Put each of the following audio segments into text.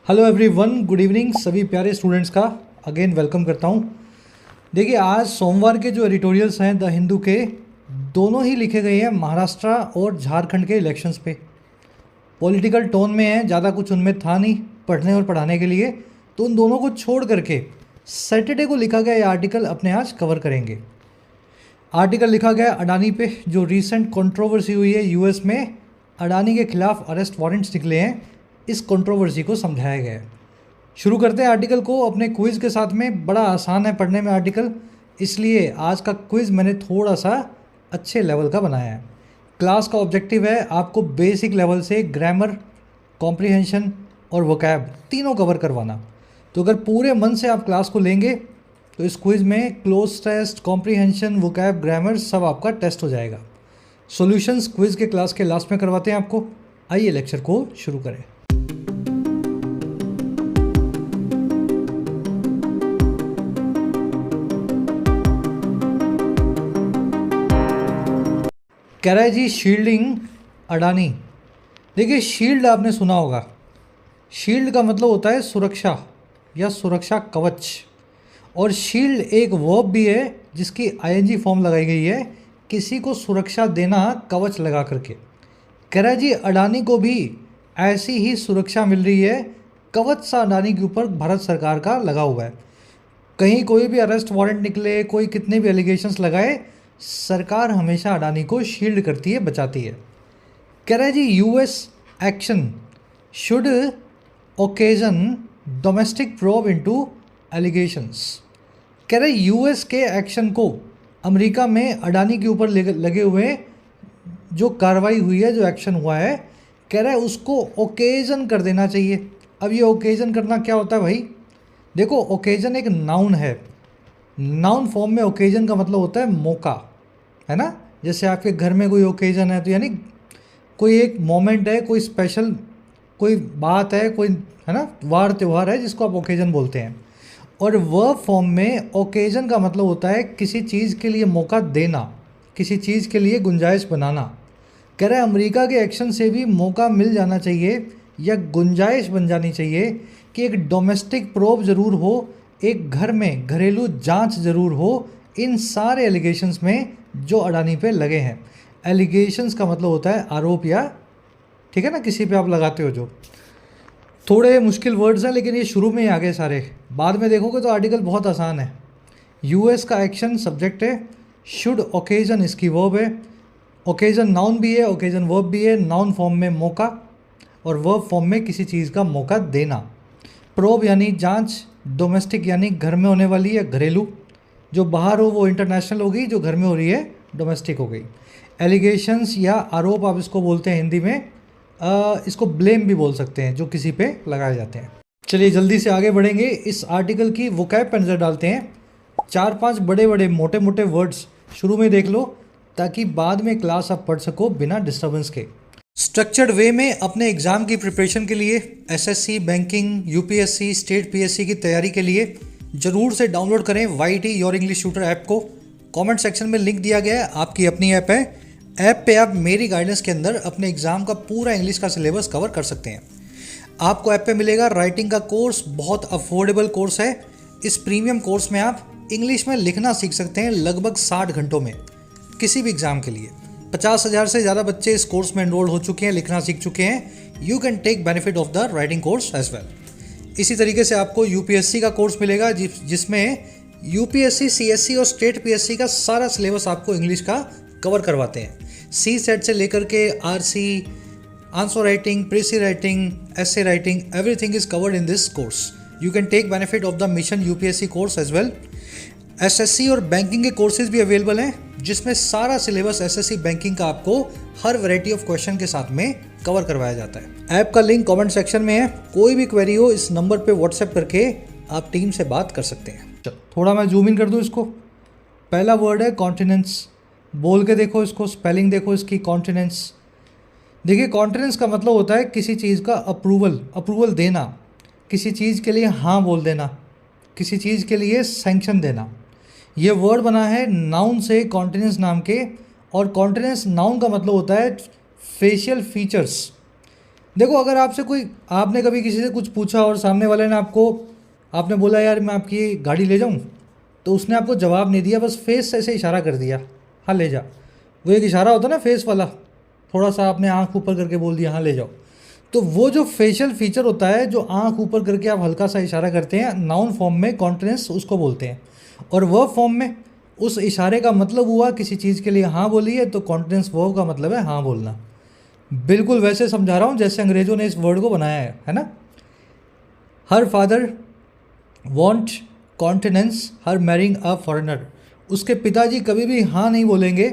Hello everyone, good evening सभी प्यारे students का अगेन वेलकम करता हूँ। देखिए, आज सोमवार के जो एडिटोरियल्स हैं द हिंदू के, दोनों ही लिखे गए हैं महाराष्ट्र और झारखंड के इलेक्शंस पे। पॉलिटिकल टोन में है, ज़्यादा कुछ उनमें था नहीं पढ़ने और पढ़ाने के लिए, तो उन दोनों को छोड़ करके सैटरडे को लिखा गया ये आर्टिकल अपने आज कवर करेंगे। आर्टिकल लिखा गया अडानी पे, जो रीसेंट कंट्रोवर्सी हुई है यूएस में। अडानी के खिलाफ अरेस्ट वारंट्स निकले हैं, इस कंट्रोवर्सी को समझाया गया है। शुरू करते हैं आर्टिकल को अपने क्विज़ के साथ में। बड़ा आसान है पढ़ने में आर्टिकल, इसलिए आज का क्विज़ मैंने थोड़ा सा अच्छे लेवल का बनाया है। क्लास का ऑब्जेक्टिव है आपको बेसिक लेवल से ग्रामर, कॉम्प्रिहेंशन और वोकैब तीनों कवर करवाना। तो अगर पूरे मन से आप क्लास को लेंगे तो इस क्विज़ में cloze test, comprehension, vocab, grammar सब आपका टेस्ट हो जाएगा। सॉल्यूशंस क्विज़ के क्लास के लास्ट में करवाते हैं आपको। आइए लेक्चर को शुरू करें। कह रहा है जी शील्डिंग अडानी। देखिए, शील्ड आपने सुना होगा। शील्ड का मतलब होता है सुरक्षा या सुरक्षा कवच, और शील्ड एक वर्ब भी है जिसकी आईएनजी फॉर्म लगाई गई है, किसी को सुरक्षा देना कवच लगा करके। कह रहा है जी अडानी को भी ऐसी ही सुरक्षा मिल रही है, कवच सा अडानी के ऊपर भारत सरकार का लगा हुआ है। कहीं कोई भी अरेस्ट वारंट निकले, कोई कितने भी एलिगेशंस लगाए, सरकार हमेशा अडानी को शील्ड करती है, बचाती है। कह रहा है जी US action should occasion domestic probe into allegations. कह रहे यूएस के एक्शन को, अमेरिका में अडानी के ऊपर लगे हुए जो कार्रवाई हुई है, जो एक्शन हुआ है, कह रहा है उसको ओकेजन कर देना चाहिए। अब ये ओकेजन करना क्या होता है भाई? देखो, ओकेजन एक नाउन है। नाउन फॉर्म में ओकेजन का मतलब होता है मौका, है ना। जैसे आपके घर में कोई ओकेजन है तो यानी कोई एक मोमेंट है, कोई स्पेशल कोई बात है, कोई, है ना, वार त्यौहार है जिसको आप ओकेजन बोलते हैं। और वर्ब फॉर्म में ओकेजन का मतलब होता है किसी चीज़ के लिए मौका देना, किसी चीज़ के लिए गुंजाइश बनाना। कह रहा है अमेरिका के एक्शन से भी मौका मिल जाना चाहिए या गुंजाइश बन जानी चाहिए कि एक डोमेस्टिक प्रोब ज़रूर हो, एक घर में घरेलू जांच ज़रूर हो इन सारे एलिगेशंस में जो अडानी पे लगे हैं। एलिगेशंस का मतलब होता है आरोप, या ठीक है ना, किसी पे आप लगाते हो जो। थोड़े मुश्किल वर्ड्स हैं लेकिन ये शुरू में ही आ गए सारे, बाद में देखोगे तो आर्टिकल बहुत आसान है। यूएस का एक्शन सब्जेक्ट है, शुड ओकेजन इसकी वर्ब है, ओकेजन नाउन भी है, ओकेजन वर्ब भी है। नाउन फॉर्म में मौका और वर्ब फॉर्म में किसी चीज़ का मौका देना। प्रोब यानी जांच, डोमेस्टिक यानी घर में होने वाली या घरेलू, जो बाहर हो वो इंटरनेशनल हो गई, जो घर में हो रही है डोमेस्टिक हो गई। एलिगेशंस या आरोप आप इसको बोलते हैं हिंदी में, इसको ब्लेम भी बोल सकते हैं, जो किसी पे लगाए जाते हैं। चलिए जल्दी से आगे बढ़ेंगे, इस आर्टिकल की वोकैब पे नज़र डालते हैं। 4-5 बड़े बड़े मोटे मोटे वर्ड्स शुरू में देख लो ताकि बाद में क्लास आप पढ़ सको बिना डिस्टर्बेंस के। स्ट्रक्चर्ड वे में अपने एग्ज़ाम की प्रिपरेशन के लिए, SSC, banking, UPSC, state PSC की तैयारी के लिए ज़रूर से डाउनलोड करें YT your English tutor app को। कमेंट सेक्शन में लिंक दिया गया है, आपकी अपनी ऐप है। ऐप पे आप मेरी गाइडेंस के अंदर अपने एग्ज़ाम का पूरा इंग्लिश का सिलेबस कवर कर सकते हैं। आपको ऐप पे मिलेगा राइटिंग का कोर्स, बहुत अफोर्डेबल कोर्स है। इस प्रीमियम कोर्स में आप इंग्लिश में लिखना सीख सकते हैं लगभग 60 घंटों में, किसी भी एग्ज़ाम के लिए। 50,000 से ज़्यादा बच्चे इस कोर्स में एनरोल हो चुके हैं, लिखना सीख चुके हैं। You can take benefit of the writing course as well. इसी तरीके से आपको यूपीएससी का कोर्स मिलेगा जिसमें यूपीएससी, सीएससी और स्टेट पीएससी का सारा सिलेबस आपको इंग्लिश का कवर करवाते हैं। सी सेट से लेकर के RC, answer writing, precis writing, essay writing, everything is covered in this course. You can take benefit of the mission UPSC course as well. SSC और बैंकिंग के कोर्सेज भी अवेलेबल हैं, जिसमें सारा सिलेबस एसएससी बैंकिंग का आपको हर variety of question के साथ में कवर करवाया जाता है। ऐप का लिंक कमेंट सेक्शन में है, कोई भी क्वेरी हो इस नंबर पे व्हाट्सएप करके आप टीम से बात कर सकते हैं। थोड़ा मैं जूम इन कर दूं इसको। पहला वर्ड है कॉन्टिनेंस, बोल के देखो इसको, स्पेलिंग देखो इसकी, कॉन्टिनेंस। देखिए, कॉन्टिनेंस का मतलब होता है किसी चीज़ का अप्रूवल देना, किसी चीज़ के लिए हाँ बोल देना, किसी चीज़ के लिए सैंक्शन देना। ये वर्ड बना है नाउन से, कॉन्टिनेंस नाम के, और कॉन्टिनेंस नाउन का मतलब होता है फेशियल फीचर्स। देखो अगर आपसे कोई, आपने कभी किसी से कुछ पूछा और सामने वाले ने आपको, आपने बोला यार मैं आपकी गाड़ी ले जाऊं, तो उसने आपको जवाब नहीं दिया, बस फेस से ऐसे इशारा कर दिया, हाँ ले जा। वो एक इशारा होता है ना फेस वाला, थोड़ा सा आपने आंख ऊपर करके बोल दिया हाँ ले जाओ। तो वो जो फेशियल फीचर होता है, जो आंख ऊपर करके आप हल्का सा इशारा करते हैं, नाउन फॉर्म में कॉन्टिनेंस उसको बोलते हैं। और वर्ब फॉर्म में उस इशारे का मतलब हुआ किसी चीज़ के लिए हाँ बोली है, तो कॉन्टिनेंस वर्ब का मतलब है हाँ बोलना। बिल्कुल वैसे समझा रहा हूँ जैसे अंग्रेज़ों ने इस वर्ड को बनाया है ना। Her father want continence her marrying a foreigner. उसके पिताजी कभी भी हाँ नहीं बोलेंगे,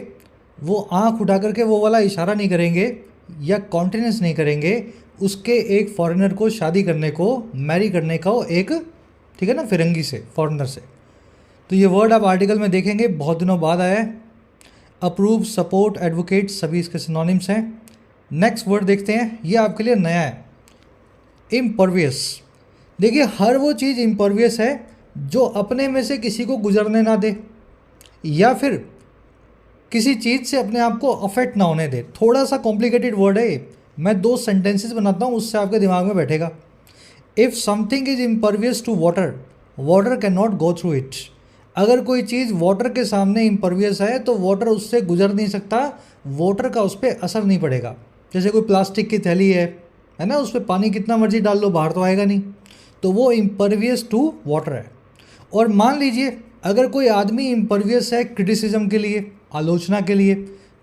वो आंख उठा करके वो वाला इशारा नहीं करेंगे या कॉन्टिनेंस नहीं करेंगे उसके एक फॉरेनर को शादी करने को, मैरी करने को, एक, ठीक है ना, फिरंगी से, फॉरेनर से। तो ये वर्ड आप आर्टिकल में देखेंगे, बहुत दिनों बाद आया है। अप्रूव, सपोर्ट, एडवोकेट सभी इसके सिनोनिम्स हैं। नेक्स्ट वर्ड देखते हैं, ये आपके लिए नया है, इम्परवियस। देखिए हर वो चीज़ इम्परवियस है जो अपने में से किसी को गुजरने ना दे, या फिर किसी चीज़ से अपने आप को अफेक्ट ना होने दे। थोड़ा सा कॉम्प्लिकेटेड वर्ड है ये, मैं 2 सेंटेंसेस बनाता हूँ, उससे आपके दिमाग में बैठेगा। If something is impervious to water, water can not go through it. अगर कोई चीज़ वाटर के सामने इम्परवियस है तो वाटर उससे गुजर नहीं सकता, वाटर का उस पर असर नहीं पड़ेगा। जैसे कोई प्लास्टिक की थैली है ना, उस पर पानी कितना मर्जी डाल लो बाहर तो आएगा नहीं, तो वो इम्परवियस टू वाटर है। और मान लीजिए अगर कोई आदमी इम्परवियस है क्रिटिसिज्म के लिए, आलोचना के लिए,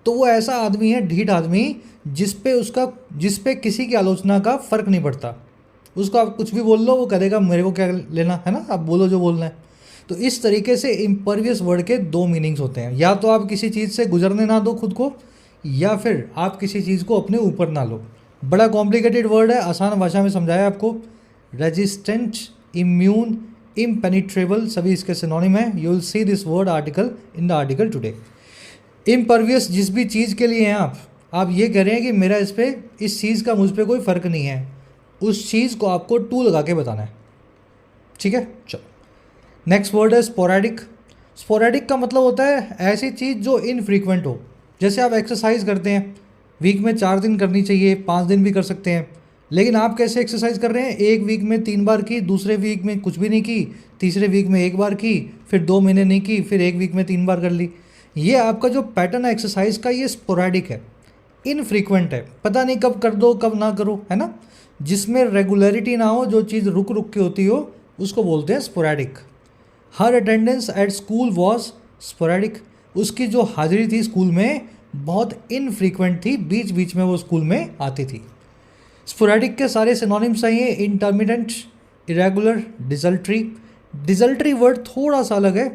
तो वो ऐसा आदमी है, ढीठ आदमी, जिस पे किसी की आलोचना का फ़र्क नहीं पड़ता। उसको आप कुछ भी बोल लो, वो करेगा मेरे को क्या लेना है ना, आप बोलो जो बोलना है। तो इस तरीके से इम्परवियस वर्ड के 2 मीनिंग्स होते हैं, या तो आप किसी चीज़ से गुजरने ना दो खुद को, या फिर आप किसी चीज़ को अपने ऊपर ना लो। बड़ा कॉम्प्लिकेटेड वर्ड है, आसान भाषा में समझाया आपको। रेजिस्टेंट, इम्यून, इम्पेनिट्रेबल सभी इसके सिनोनिम है। You will see this word article in the article today. Impervious जिस भी चीज़ के लिए हैं आप ये कह रहे हैं कि मेरा इस चीज़ का मुझ पर कोई फ़र्क नहीं है, उस चीज़ को आपको टू लगा के बताना है, ठीक है। चलो नेक्स्ट वर्ड है स्पोरेडिक। स्पोरेडिक का मतलब होता है ऐसी चीज़ जो इनफ्रीक्वेंट हो। जैसे आप एक्सरसाइज करते हैं, वीक में 4 दिन करनी चाहिए, 5 दिन भी कर सकते हैं, लेकिन आप कैसे एक्सरसाइज कर रहे हैं, एक वीक में 3 बार की, दूसरे वीक में कुछ भी नहीं की, तीसरे वीक में 1 बार की, फिर 2 महीने नहीं की, फिर एक वीक में 3 बार कर ली। ये आपका जो पैटर्न है एक्सरसाइज का, ये स्पोरेडिक है, इनफ्रीक्वेंट है, पता नहीं कब कर दो कब ना करो, है ना। जिसमें रेगुलरिटी ना हो, जो चीज़ रुक रुक के होती हो, उसको बोलते हैं sporadic. Her attendance at school was sporadic. उसकी जो हाजिरी थी स्कूल में बहुत इनफ्रीक्वेंट थी, बीच बीच में वो स्कूल में आती थी। स्पोरेडिक के सारे सिनोनिम्स चाहिए, इंटरमिटेंट, इरेगुलर, डिजल्ट्री। डिजल्ट्री वर्ड थोड़ा सा अलग है,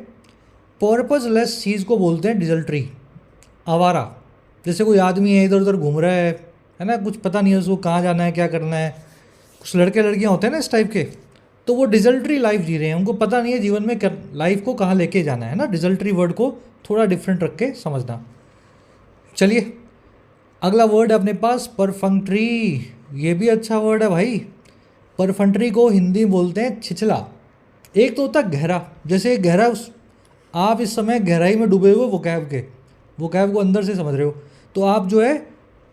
पर्पजलेस चीज़ को बोलते हैं डिजल्ट्री, आवारा। जैसे कोई आदमी है इधर उधर घूम रहा है ना, कुछ पता नहीं है उसको कहाँ जाना है क्या करना है। कुछ लड़के लड़कियाँ होते हैं ना इस टाइप के, तो वो डिजल्ट्री लाइफ जी रहे हैं, उनको पता नहीं है जीवन में लाइफ को कहाँ लेके जाना है ना। डिजल्ट्री वर्ड को थोड़ा डिफरेंट रख के समझना। चलिए अगला वर्ड है अपने पास परफंक्ट्री। ये भी अच्छा वर्ड है भाई। परफंक्ट्री को हिंदी में बोलते हैं छिछला। एक तो होता है गहरा, जैसे गहरा, आप इस समय गहराई में डूबे हुए वोकैब को अंदर से समझ रहे हो, तो आप जो है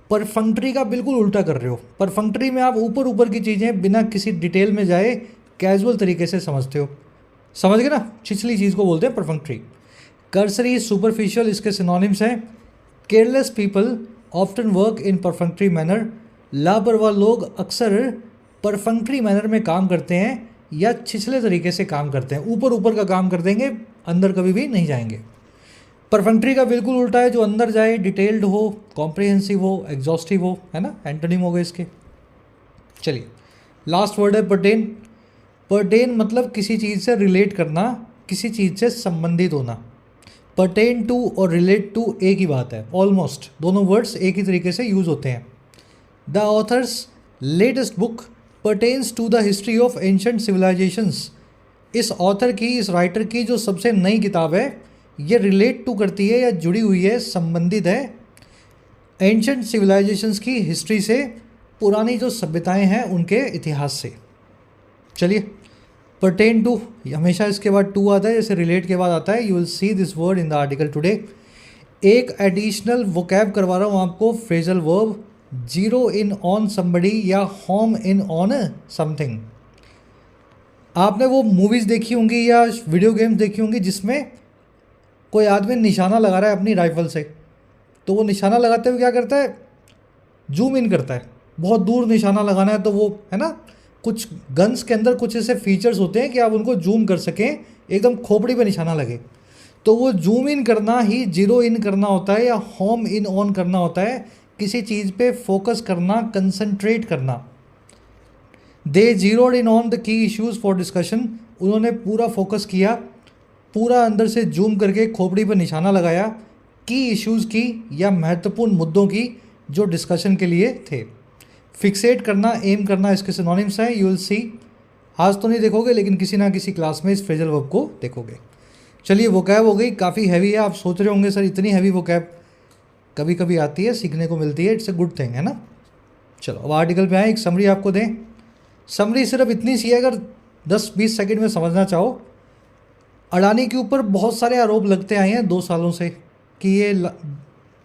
परफंक्ट्री का बिल्कुल उल्टा कर रहे हो। परफंक्ट्री में आप ऊपर ऊपर की चीज़ें बिना किसी डिटेल में जाए कैजुअल तरीके से समझते हो, समझ गए ना। छिछली चीज़ को बोलते हैं परफंक्ट्री। कर्सरी, सुपरफिशियल इसके सिनोनिम्स हैं। Careless people often work in perfunctory manner. लापरवाह लोग अक्सर परफंक्ट्री मैनर में काम करते हैं या छिछले तरीके से काम करते हैं, ऊपर ऊपर का काम कर देंगे, अंदर कभी भी नहीं जाएंगे। परफंक्ट्री का बिल्कुल उल्टा है, जो अंदर जाए, डिटेल्ड हो, कॉम्प्रिहेंसिव हो, एग्जॉस्टिव हो, है ना, एंटोनिम हो गए इसके। चलिए लास्ट वर्ड है पर्टेन। पर्टेन मतलब किसी चीज़ से रिलेट करना, किसी चीज़ से संबंधित होना। पर्टेन टू और रिलेट टू एक ही बात है, ऑलमोस्ट दोनों वर्ड्स एक ही तरीके से यूज़ होते हैं। The author's latest book pertains to the history of ancient civilisations. इस ऑथर की, इस राइटर की जो सबसे नई किताब है, ये रिलेट टू करती है या जुड़ी हुई है, संबंधित है एंशंट सिविलाइजेशंस की हिस्ट्री से, पुरानी जो सभ्यताएं हैं उनके इतिहास से। चलिए पर्टेन टू, हमेशा इसके बाद टू आता है, जैसे रिलेट के बाद आता है। You will see this word in the article today. एक एडिशनल वोकैब करवा रहा हूँ आपको, phrasal verb. Zero in on somebody या होम इन ऑन समथिंग। आपने वो मूवीज़ देखी होंगी या वीडियो गेम्स देखी होंगी जिसमें कोई आदमी निशाना लगा रहा है अपनी राइफल से, तो वो निशाना लगाते हुए क्या करता है, जूम इन करता है। बहुत दूर निशाना लगाना है तो वो है ना, कुछ गन्स के अंदर कुछ ऐसे फीचर्स होते हैं कि आप उनको जूम कर सकें, एकदम खोपड़ी पे निशाना लगे। तो वो जूम इन करना ही जीरो इन करना होता है या होम इन ऑन करना होता है, किसी चीज़ पे फोकस करना, कंसंट्रेट करना। They zeroed in on the key issues for discussion, उन्होंने पूरा फोकस किया, पूरा अंदर से जूम करके खोपड़ी पर निशाना लगाया की इश्यूज़ की या महत्वपूर्ण मुद्दों की जो डिस्कशन के लिए थे। फिक्सेट करना, एम करना इसके सिनोनिम्स हैं। यू विल सी, आज तो नहीं देखोगे लेकिन किसी ना किसी क्लास में इस फ्रेजल वर्ब को देखोगे। चलिए वोकैब हो गई, काफ़ी हैवी है। आप सोच रहे होंगे सर इतनी हैवी वोकैब कभी कभी आती है, सीखने को मिलती है, इट्स ए गुड थिंग, है ना। चलो अब आर्टिकल पे आए, एक समरी आपको दें। समरी सिर्फ इतनी सी है, अगर 10-20 सेकंड में समझना चाहो। अडानी के ऊपर बहुत सारे आरोप लगते आए हैं 2 सालों से कि ये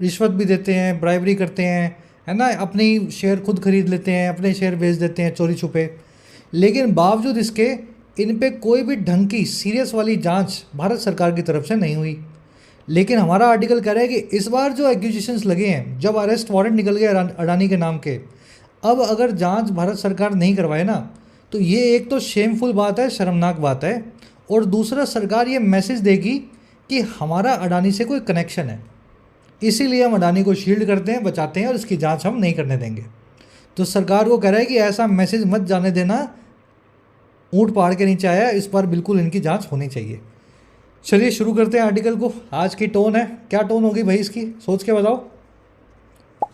रिश्वत भी देते हैं, ब्राइबरी करते हैं, है ना, अपनी शेयर खुद खरीद लेते हैं, अपने शेयर बेच देते हैं चोरी छुपे। लेकिन बावजूद इसके इन पे कोई भी ढंग की सीरियस वाली जांच भारत सरकार की तरफ से नहीं हुई। लेकिन हमारा आर्टिकल कह रहा है कि इस बार जो एक्यूजिशंस लगे हैं, जब अरेस्ट वारंट निकल गया अडानी के नाम के, अब अगर जांच भारत सरकार नहीं करवाए ना, तो ये एक तो शेमफुल बात है, शर्मनाक बात है, और दूसरा सरकार ये मैसेज देगी कि हमारा अडानी से कोई कनेक्शन है, इसीलिए हम अडानी को शील्ड करते हैं, बचाते हैं और इसकी जांच हम नहीं करने देंगे। तो सरकार को कह रहा है कि ऐसा मैसेज मत जाने देना, ऊँट पहाड़ के नीचे आया, इस बार बिल्कुल इनकी जांच होनी चाहिए। चलिए शुरू करते हैं आर्टिकल को। आज की टोन है, क्या टोन होगी भाई इसकी, सोच के बताओ।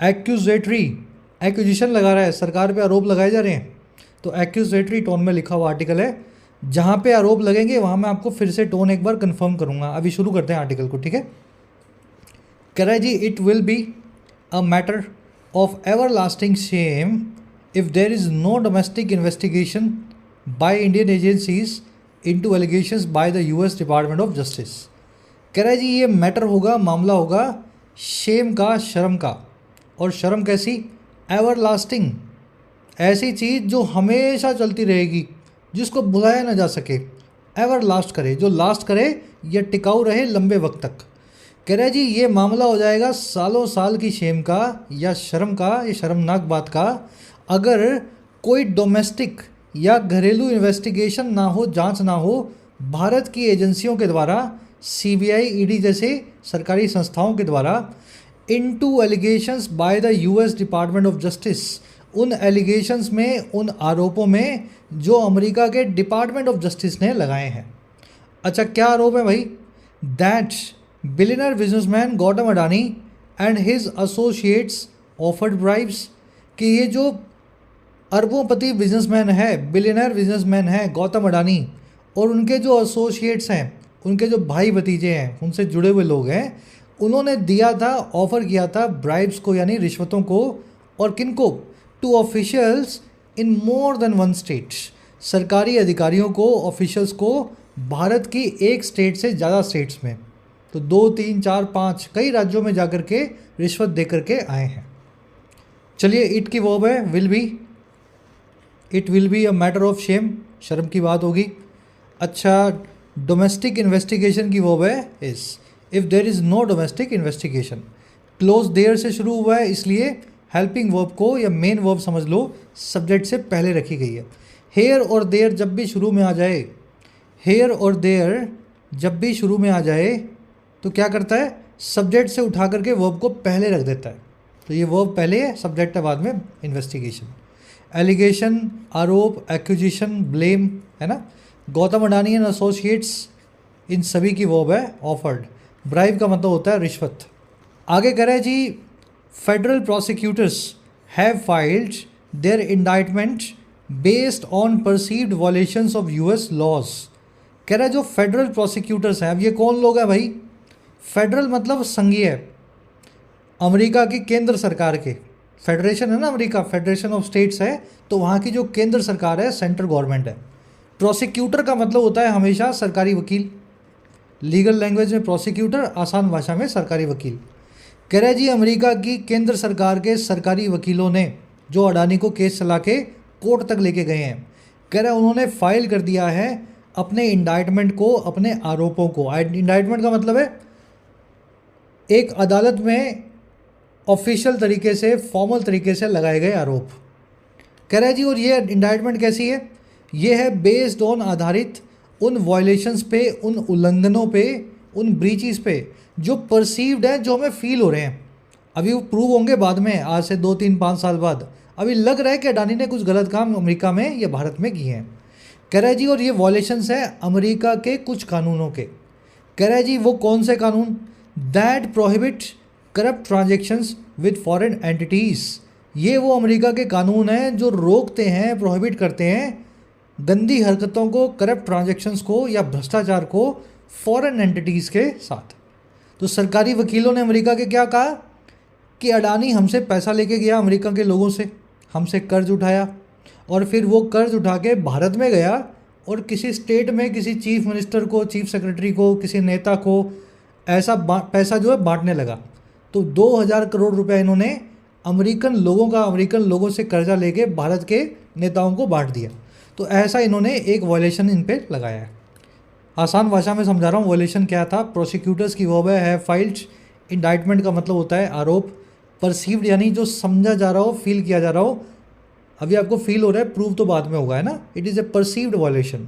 एक्यूजेटरी, एक्यूजिशन लगा रहा है, सरकार पे आरोप लगाए जा रहे हैं, तो एक्यूजेटरी टोन में लिखा हुआ आर्टिकल है। जहाँ पे आरोप लगेंगे वहाँ मैं आपको फिर से टोन एक बार कंफर्म करूँगा। अभी शुरू करते हैं आर्टिकल को, ठीक है। कह रहा है जी, it will be a matter of everlasting shame if there is no domestic investigation by Indian agencies into allegations by the US Department of Justice. कह रहा है जी, ये मैटर होगा, मामला होगा शेम का, शर्म का। और शर्म कैसी, एवर लास्टिंग, ऐसी चीज़ जो हमेशा चलती रहेगी, जिसको भुलाया ना जा सके, एवर लास्ट करे, जो लास्ट करे या टिकाऊ रहे लंबे वक्त तक। कह रहा है जी, ये मामला हो जाएगा सालों साल की शेम का या शर्म का, ये शर्मनाक बात का, अगर कोई डोमेस्टिक या घरेलू इन्वेस्टिगेशन ना हो, जांच ना हो भारत की एजेंसियों के द्वारा, सीबीआई, ईडी जैसे सरकारी संस्थाओं के द्वारा, into allegations by the US Department of justice, उन एलिगेशंस में, उन आरोपों में जो अमेरिका के डिपार्टमेंट ऑफ जस्टिस ने लगाए हैं। अच्छा, क्या आरोप है भाई? That billionaire businessman Gautam Adani and his associates offered bribes, कि ये जो अरबोंपति बिजनेसमैन है, बिलियनर बिजनेसमैन है गौतम अडानी, और उनके जो एसोसिएट्स हैं, उनके जो भाई भतीजे हैं, उनसे जुड़े हुए लोग हैं, उन्होंने दिया था, ऑफ़र किया था ब्राइब्स को, यानी रिश्वतों को, और किनको? To officials in more than one state, सरकारी अधिकारियों को, ऑफिशियल्स को भारत की एक स्टेट से ज़्यादा स्टेट्स में, तो 2, 3, 4, 5 कई राज्यों में जाकर के रिश्वत दे करके आए हैं। चलिए, इट की वर्ब है will be, it will be a matter of shame, शर्म की बात होगी। अच्छा, डोमेस्टिक इन्वेस्टिगेशन की वर्ब है is, if there is no domestic investigation, close there से शुरू हुआ है, इसलिए हेल्पिंग वर्ब को या मेन वर्ब समझ लो, सब्जेक्ट से पहले रखी गई है। हेयर और देयर जब भी शुरू में आ जाए, हेयर और देयर जब भी शुरू में आ जाए तो क्या करता है? सब्जेक्ट से उठा करके वर्ब को पहले रख देता है। तो ये वर्ब पहले है, सब्जेक्ट है बाद में इन्वेस्टिगेशन। एलिगेशन, आरोप, एक्यूजिशन, ब्लेम, है ना। गौतम अडानी एंड एसोसिएट्स, इन सभी की वर्ब है ऑफर्ड। ब्राइब का मतलब होता है रिश्वत। आगे कह रहे हैं जी, federal prosecutors have filed their indictment based on perceived violations of US laws. कह रहा है जो फेडरल प्रोसिक्यूटर्स हैं, अब ये कौन लोग हैं भाई? फेडरल मतलब संघीय, अमेरिका की केंद्र सरकार के, फेडरेशन है ना अमेरिका, फेडरेशन ऑफ स्टेट्स है, तो वहाँ की जो केंद्र सरकार है, सेंट्रल गवर्नमेंट है। प्रोसिक्यूटर का मतलब होता है हमेशा सरकारी वकील, लीगल लैंग्वेज में प्रोसिक्यूटर, आसान भाषा में सरकारी वकील। कह रहा है जी अमेरिका की केंद्र सरकार के सरकारी वकीलों ने जो अडानी को केस चला के कोर्ट तक लेके गए हैं, कह रहा है उन्होंने फाइल कर दिया है अपने इंडाइटमेंट को, अपने आरोपों को। इंडाइटमेंट का मतलब है एक अदालत में ऑफिशियल तरीके से, फॉर्मल तरीके से लगाए गए आरोप। कह रहा है जी और ये इंडाइटमेंट कैसी है, ये है बेस्ड ऑन, आधारित उन वायलेशंस पे, उन उल्लंघनों पे, उन ब्रीचेस पे जो परसीव्ड हैं, जो हमें फील हो रहे हैं। अभी वो प्रूव होंगे बाद में, आज से 2-3-5 साल बाद। अभी लग रहा है कि अडानी ने कुछ गलत काम अमेरिका में या भारत में किए हैं। कह रहा है जी और ये वायलेशंस हैं अमेरिका के कुछ कानूनों के। कह रहा है जी वो कौन से कानून, that prohibit corrupt transactions with foreign entities. ये वो अमेरिका के कानून हैं जो रोकते हैं, प्रोहिबिट करते हैं गंदी हरकतों को, करप्ट ट्रांजैक्शंस को या भ्रष्टाचार को फॉरेन एंटिटीज़ के साथ। तो सरकारी वकीलों ने अमेरिका के क्या कहा कि अडानी हमसे पैसा लेके गया, अमेरिका के लोगों से हमसे कर्ज उठाया, और फिर वो कर्ज उठा के भारत में गया और किसी स्टेट में किसी चीफ मिनिस्टर को, चीफ सेक्रेटरी को, किसी नेता को ऐसा पैसा जो है बांटने लगा। तो 2000 करोड़ रुपए इन्होंने अमेरिकन लोगों से कर्जा लेके भारत के नेताओं को बांट दिया। तो ऐसा इन्होंने एक वायलेशन इन पे लगाया है। आसान भाषा में समझा रहा हूँ वायलेशन क्या था। प्रोसिक्यूटर्स की वर्ब है फाइल्ड, इंडाइटमेंट का मतलब होता है आरोप, परसीव्ड यानी जो समझा जा रहा हो, फील किया जा रहा हो। अभी आपको फील हो रहा है, प्रूव तो बाद में होगा, है ना। It is a perceived violation.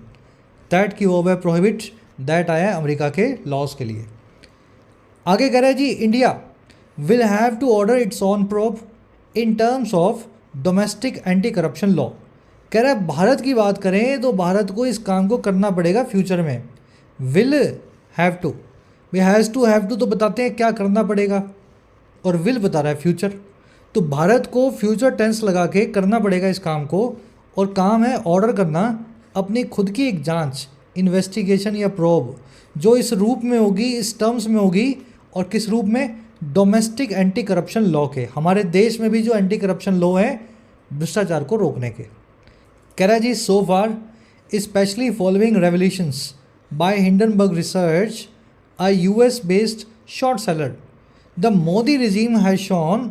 That की वर्ब है प्रोहिबिट, दैट आया है अमेरिका के लॉज के लिए। आगे कह रहा है जी India will have to order its own probe in terms of domestic anti corruption law. कह रहा है भारत की बात करें तो भारत को इस काम को करना पड़ेगा फ्यूचर में। Will have to, has to, have to तो बताते हैं क्या करना पड़ेगा, और विल बता रहा है फ्यूचर। तो भारत को फ्यूचर टेंस लगा के करना पड़ेगा इस काम को, और काम है ऑर्डर करना अपनी खुद की एक जांच, इन्वेस्टिगेशन या प्रोब, जो इस रूप में होगी, इस टर्म्स में होगी, और किस रूप में, डोमेस्टिक एंटी करप्शन लॉ के। हमारे देश में भी जो एंटी करप्शन लॉ है भ्रष्टाचार को रोकने के। कह रहा है जी so far especially following revelations by Hindenburg research, a US based short seller, the Modi regime has shown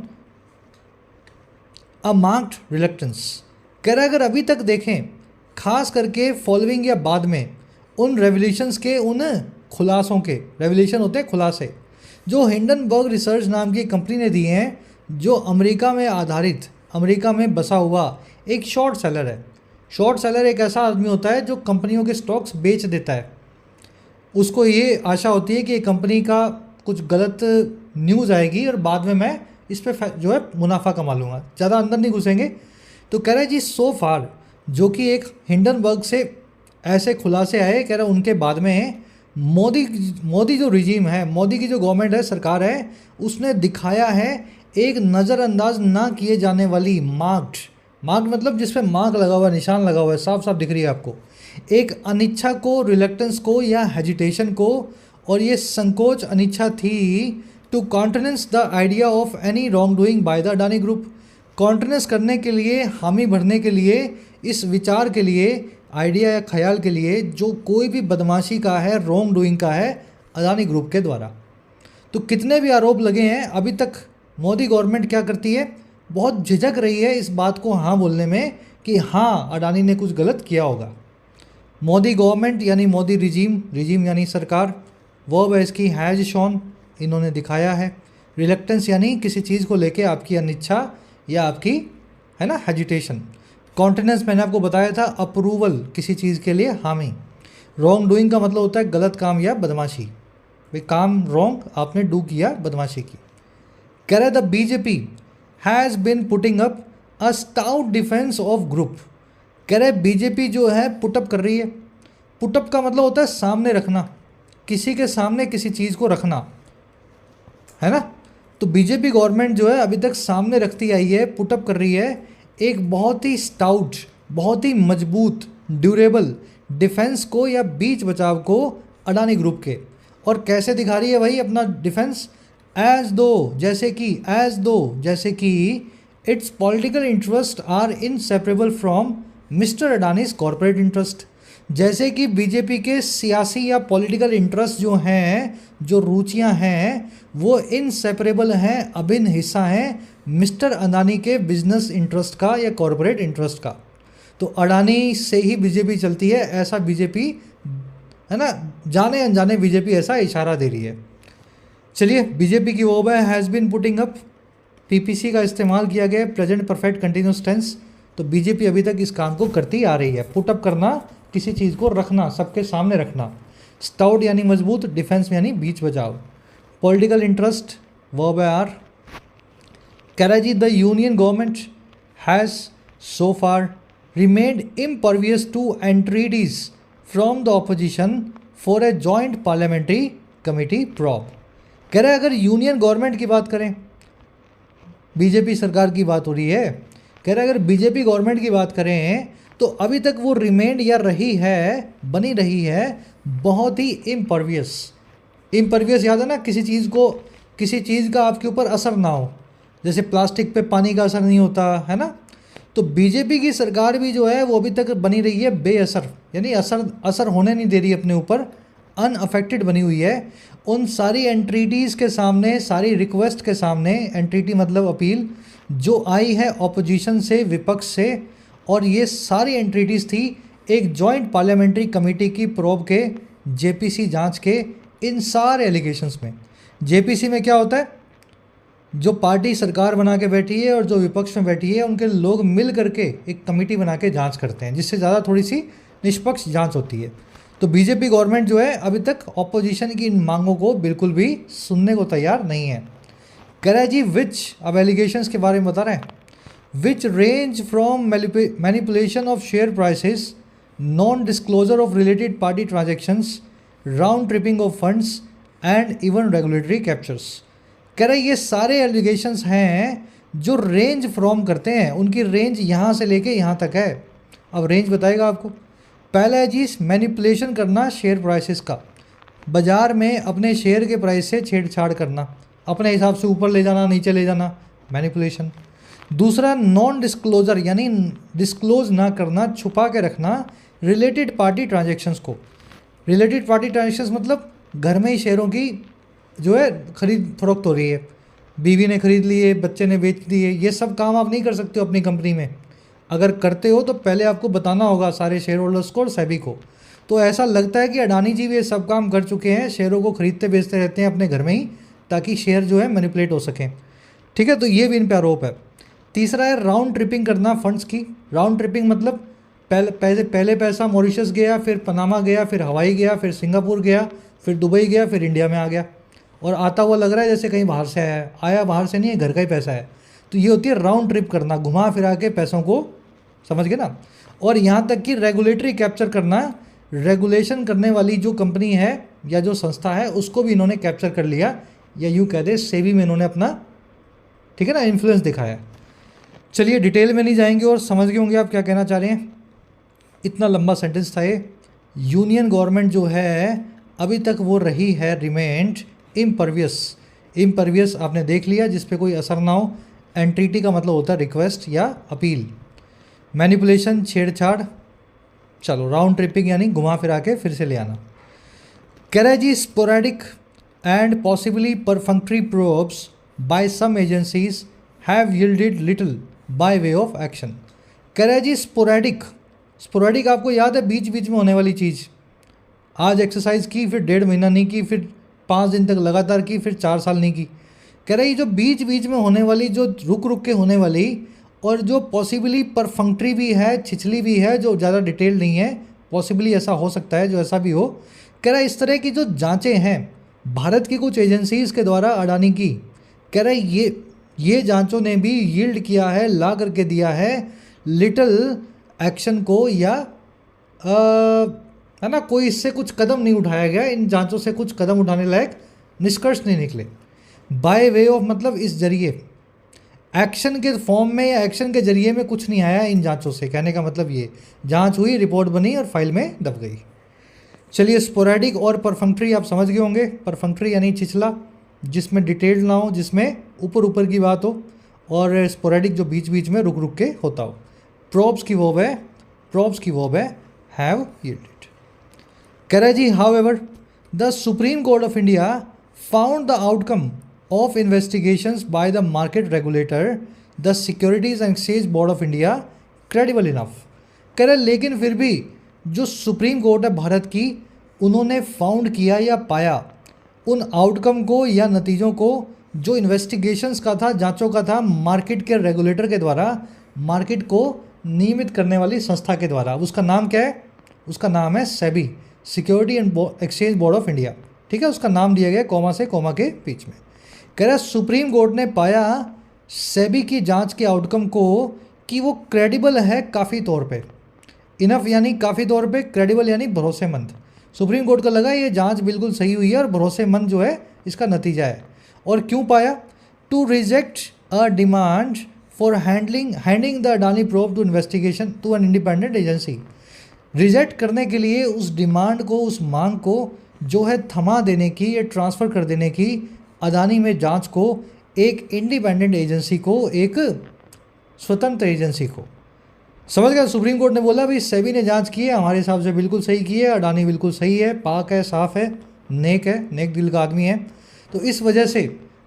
a marked reluctance. कह रहा है अगर अभी तक देखें, खास करके फॉलोइंग या बाद में उन रेवल्यूशंस के, उन खुलासों के, रेवल्यूशन होते हैं खुलासे, जो हिंडनबर्ग रिसर्च नाम की कंपनी ने दिए हैं, जो अमेरिका में आधारित, अमेरिका में बसा हुआ एक शॉर्ट सेलर है। शॉर्ट सेलर एक ऐसा आदमी होता है जो कंपनियों के स्टॉक्स बेच देता है। उसको ये आशा होती है कि कंपनी का कुछ गलत न्यूज़ आएगी और बाद में मैं इस पर जो है मुनाफा कमा लूँगा। ज़्यादा अंदर नहीं घुसेंगे। तो कह रहा है जी सो फार, जो कि एक हिंडनबर्ग से ऐसे खुलासे आए, कह रहा है उनके बाद में मोदी जो रिजीम है, मोदी की जो गवर्नमेंट है, सरकार है, उसने दिखाया है एक नज़रअंदाज ना किए जाने वाली मार्क्ड मतलब जिस पे मार्क लगा हुआ है, निशान लगा हुआ है, साफ साफ दिख रही है आपको, एक अनिच्छा को, रिलक्टेंस को या हेजिटेशन को। और ये संकोच, अनिच्छा थी to countenance the idea of any wrongdoing by the Adani group. Countenance करने के लिए, हामी भरने के लिए, इस विचार के लिए, आइडिया या ख्याल के लिए, जो कोई भी बदमाशी का है, रॉन्ग डूइंग का है अडानी ग्रुप के द्वारा। तो कितने भी आरोप लगे हैं, अभी तक मोदी गवर्नमेंट क्या करती है, बहुत झिझक रही है इस बात को हाँ बोलने में कि हाँ अडानी ने कुछ गलत किया होगा। मोदी गवर्नमेंट यानी मोदी रिजीम यानी सरकार, वर्ब है इसकी हैज़ शोन, इन्होंने दिखाया है। रिलक्टेंस यानी किसी चीज़ को लेके आपकी अनिच्छा या आपकी, है ना, हेजिटेशन। कॉन्टिनेंस मैंने आपको बताया था, अप्रूवल, किसी चीज़ के लिए हामी। रॉन्ग डूइंग का मतलब होता है गलत काम या बदमाशी। भाई काम रॉन्ग आपने डू किया, बदमाशी की। कह रहा है the BJP has been putting up a stout defence of group. कह रहे बीजेपी जो है पुटअप कर रही है। पुटअप का मतलब होता है सामने रखना, किसी के सामने किसी चीज़ को रखना, है ना। तो बीजेपी गवर्नमेंट जो है अभी तक सामने रखती आई है, पुटअप कर रही है एक बहुत ही स्टाउट, बहुत ही मजबूत, ड्यूरेबल डिफेंस को या बीच बचाव को अडानी ग्रुप के। और कैसे दिखा रही है भाई अपना डिफेंस, एज दो, जैसे कि its political interest are inseparable from mister Adani's corporate interest. जैसे कि बीजेपी के सियासी या पॉलिटिकल इंटरेस्ट जो हैं, जो रुचियां हैं, वो इनसेपरेबल हैं, अभिन्न हिस्सा हैं मिस्टर अडानी के बिजनेस इंटरेस्ट का या कॉरपोरेट इंटरेस्ट का। तो अडानी से ही बीजेपी चलती है, ऐसा बीजेपी है ना, जाने अनजाने बीजेपी ऐसा इशारा दे रही है। चलिए, बीजेपी की वो has been putting up, PPC का इस्तेमाल किया गया, प्रेजेंट परफेक्ट कंटिन्यूस टेंस। तो बीजेपी अभी तक इस काम को करती आ रही है, पुटअप करना, किसी चीज़ को रखना, सबके सामने रखना। स्टाउट यानी मजबूत, डिफेंस यानी बीच बचाव। पॉलिटिकल इंटरेस्ट वर्ब है are. Karachi, the union government has so far remained impervious to entreaties from the opposition for a joint parliamentary committee probe. कह रहे अगर यूनियन गवर्नमेंट की बात करें, बीजेपी सरकार की बात हो रही है, कह रहे अगर बीजेपी गवर्नमेंट की बात करें तो अभी तक वो रिमेंड या रही है, बनी रही है बहुत ही इम्परवियस। इम्परवियस याद है ना, किसी चीज़ को, किसी चीज़ का आपके ऊपर असर ना हो, जैसे प्लास्टिक पे पानी का असर नहीं होता है ना। तो बीजेपी की सरकार भी जो है वो अभी तक बनी रही है बेअसर, यानी असर होने नहीं दे रही अपने ऊपर, अनअफेक्टेड बनी हुई है उन सारी एंट्रीटीज़ के सामने, सारी रिक्वेस्ट के सामने। एंट्रीटी मतलब अपील जो आई है ऑपोजिशन से, विपक्ष से, और ये सारी एंट्रीटीज़ थी एक जॉइंट पार्लियामेंट्री कमेटी की प्रोब के, जेपीसी जांच के इन सारे एलिगेशंस में। जेपीसी में क्या होता है, जो पार्टी सरकार बना के बैठी है और जो विपक्ष में बैठी है, उनके लोग मिल करके एक कमेटी बना के जांच करते हैं, जिससे ज़्यादा थोड़ी सी निष्पक्ष जांच होती है। तो बीजेपी गवर्नमेंट जो है अभी तक ऑपोजिशन की इन मांगों को बिल्कुल भी सुनने को तैयार नहीं है। कराची विच, अब एलिगेशंस के बारे में बता रहे हैं, which range from manipulation of share prices, non disclosure of related party transactions, round tripping of funds and even regulatory captures. कह रहे ये सारे एलिगेशंस हैं जो रेंज फ्रॉम करते हैं, उनकी रेंज यहाँ से लेके यहाँ तक है। अब रेंज बताएगा आपको। पहला है जी मैनिपुलेशन करना शेयर प्राइसेस का, बाज़ार में अपने शेयर के प्राइस से छेड़छाड़ करना, अपने हिसाब से ऊपर ले जाना, नीचे ले जाना, मैनिपुलेशन। दूसरा नॉन डिस्क्लोजर, यानी डिस्क्लोज ना करना, छुपा के रखना रिलेटेड पार्टी ट्रांजेक्शन्स को। रिलेटेड पार्टी ट्रांजेक्शन्स मतलब घर में ही शेयरों की जो है खरीद फरोख्त हो रही है, बीवी ने खरीद लिए, बच्चे ने बेच दिए, ये सब काम आप नहीं कर सकते हो अपनी कंपनी में। अगर करते हो तो पहले आपको बताना होगा सारे शेयर होल्डर्स को और सेबी को। तो ऐसा लगता है कि अडानी जी भी ये सब काम कर चुके हैं, शेयरों को खरीदते बेचते रहते हैं अपने घर में ही, ताकि शेयर जो है मैनिपुलेट हो सकें। ठीक है, तो ये भी इन पर आरोप है। तीसरा है राउंड ट्रिपिंग करना फंड्स की। राउंड ट्रिपिंग मतलब पहले पैसा मॉरिशस गया, फिर पनामा गया, फिर हवाई गया, फिर सिंगापुर गया, फिर दुबई गया, फिर इंडिया में आ गया, और आता हुआ लग रहा है जैसे कहीं बाहर से आया बाहर से नहीं है, घर का ही पैसा है। तो ये होती है राउंड ट्रिप करना, घुमा फिरा के पैसों को, समझ गए ना। और यहाँ तक कि रेगुलेटरी कैप्चर करना, रेगुलेशन करने वाली जो कंपनी है या जो संस्था है उसको भी इन्होंने कैप्चर कर लिया, या यूँ कह दे सेबी में इन्होंने अपना, ठीक है ना, इन्फ्लुएंस दिखाया। चलिए डिटेल में नहीं जाएंगे और समझ गए होंगे आप क्या कहना चाह रहे हैं। इतना लंबा सेंटेंस था ये। यूनियन गवर्नमेंट जो है अभी तक वो रही है रिमेंड इम्परवियस। इम्परवियस आपने देख लिया, जिस पे कोई असर ना हो। एंट्रीटी का मतलब होता है रिक्वेस्ट या अपील। मैनिपुलेशन छेड़छाड़, चलो राउंड ट्रिपिंग यानी घुमा फिरा के फिर से ले आना। कराची sporadic and possibly perfunctory probes by some agencies have yielded little by way of action. कराची स्पोरेडिक, स्पोरेडिक आपको याद है बीच बीच में होने वाली चीज़। आज एक्सरसाइज की, फिर 1.5 महीना नहीं की, फिर 5 दिन तक लगातार की, फिर 4 साल नहीं की। कह रही जो बीच बीच में होने वाली, जो रुक रुक के होने वाली, और जो पॉसिबली परफंक्ट्री भी है, छिछली भी है, जो ज़्यादा डिटेल नहीं है, पॉसिबली ऐसा हो सकता है, जो ऐसा भी हो। कह रहा है इस तरह की जो जांचें हैं भारत की कुछ एजेंसीज़ के द्वारा अडानी की, कह रहा है ये जांचों ने भी यील्ड किया है, ला करके दिया है लिटिल एक्शन को, या है ना, कोई इससे कुछ कदम नहीं उठाया गया, इन जांचों से कुछ कदम उठाने लायक निष्कर्ष नहीं निकले। बाय वे ऑफ मतलब इस जरिए, एक्शन के फॉर्म में या एक्शन के जरिए में कुछ नहीं आया इन जांचों से। कहने का मतलब ये, जांच हुई, रिपोर्ट बनी और फाइल में दब गई। चलिए स्पोरेडिक और परफंक्ट्री आप समझ गए होंगे। परफंक्ट्री यानी छिछला, जिसमें डिटेल ना हो, जिसमें ऊपर ऊपर की बात हो, और स्पोरेडिक जो बीच बीच में रुक रुक के होता हो। प्रोब्स की वर्ब है, have yielded. Karaji, however, the Supreme Court of India found the outcome of investigations by the market regulator, the Securities and Exchange Board of India, credible enough. कह रहे लेकिन फिर भी जो सुप्रीम कोर्ट है भारत की, उन्होंने फाउंड किया या पाया उन आउटकम को या नतीजों को जो इन्वेस्टिगेशंस का था, जांचों का था मार्केट के रेगुलेटर के द्वारा, मार्केट को नियमित करने वाली संस्था के द्वारा. उसका नाम क्या है? उसका नाम है SEBI, security and exchange board of India. ठीक है, उसका नाम दिया गया कॉमा से कॉमा के बीच में. कह रहा सुप्रीम कोर्ट ने पाया सेबी की जांच के आउटकम को कि वो क्रेडिबल है काफ़ी तौर पे. इनफ यानी काफ़ी तौर पे, क्रेडिबल यानी भरोसेमंद. सुप्रीम कोर्ट को लगा ये जांच बिल्कुल सही हुई है और भरोसेमंद जो है इसका नतीजा है. और क्यों पाया? To reject a demand for handing the Adani probe to investigation to an independent agency. Reject करने के लिए उस डिमांड को, उस मांग को जो है थमा देने की या ट्रांसफ़र कर देने की अडानी में जांच को एक इंडिपेंडेंट एजेंसी को, एक स्वतंत्र एजेंसी को. समझ गया? सुप्रीम कोर्ट ने बोला भाई सेबी ने जांच की है, हमारे हिसाब से बिल्कुल सही की है, अडानी बिल्कुल सही है, पाक है, साफ़ है, नेक दिल का आदमी है. तो इस वजह से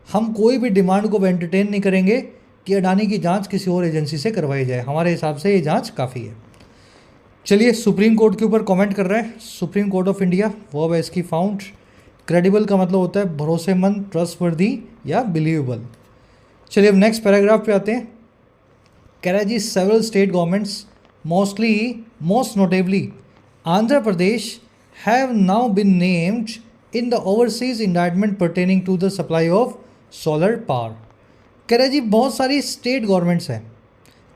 हम कोई भी डिमांड को एंटरटेन नहीं करेंगे कि अडानी की जांच किसी और एजेंसी से करवाई जाए. हमारे हिसाब से ये जांच काफ़ी है. चलिए, सुप्रीम कोर्ट के ऊपर कमेंट कर रहे हैं. सुप्रीम कोर्ट ऑफ इंडिया, वो है इसकी फाउंड. क्रेडिबल का मतलब होता है भरोसेमंद, ट्रस्टवर्दी या बिलीवेबल. चलिए अब नेक्स्ट पैराग्राफ पे आते हैं. कह रहा है जी, several state governments, most notably Andhra Pradesh, have now been named in the overseas indictment pertaining to the supply of solar power. कह रहा है जी बहुत सारी स्टेट गवर्नमेंट्स हैं.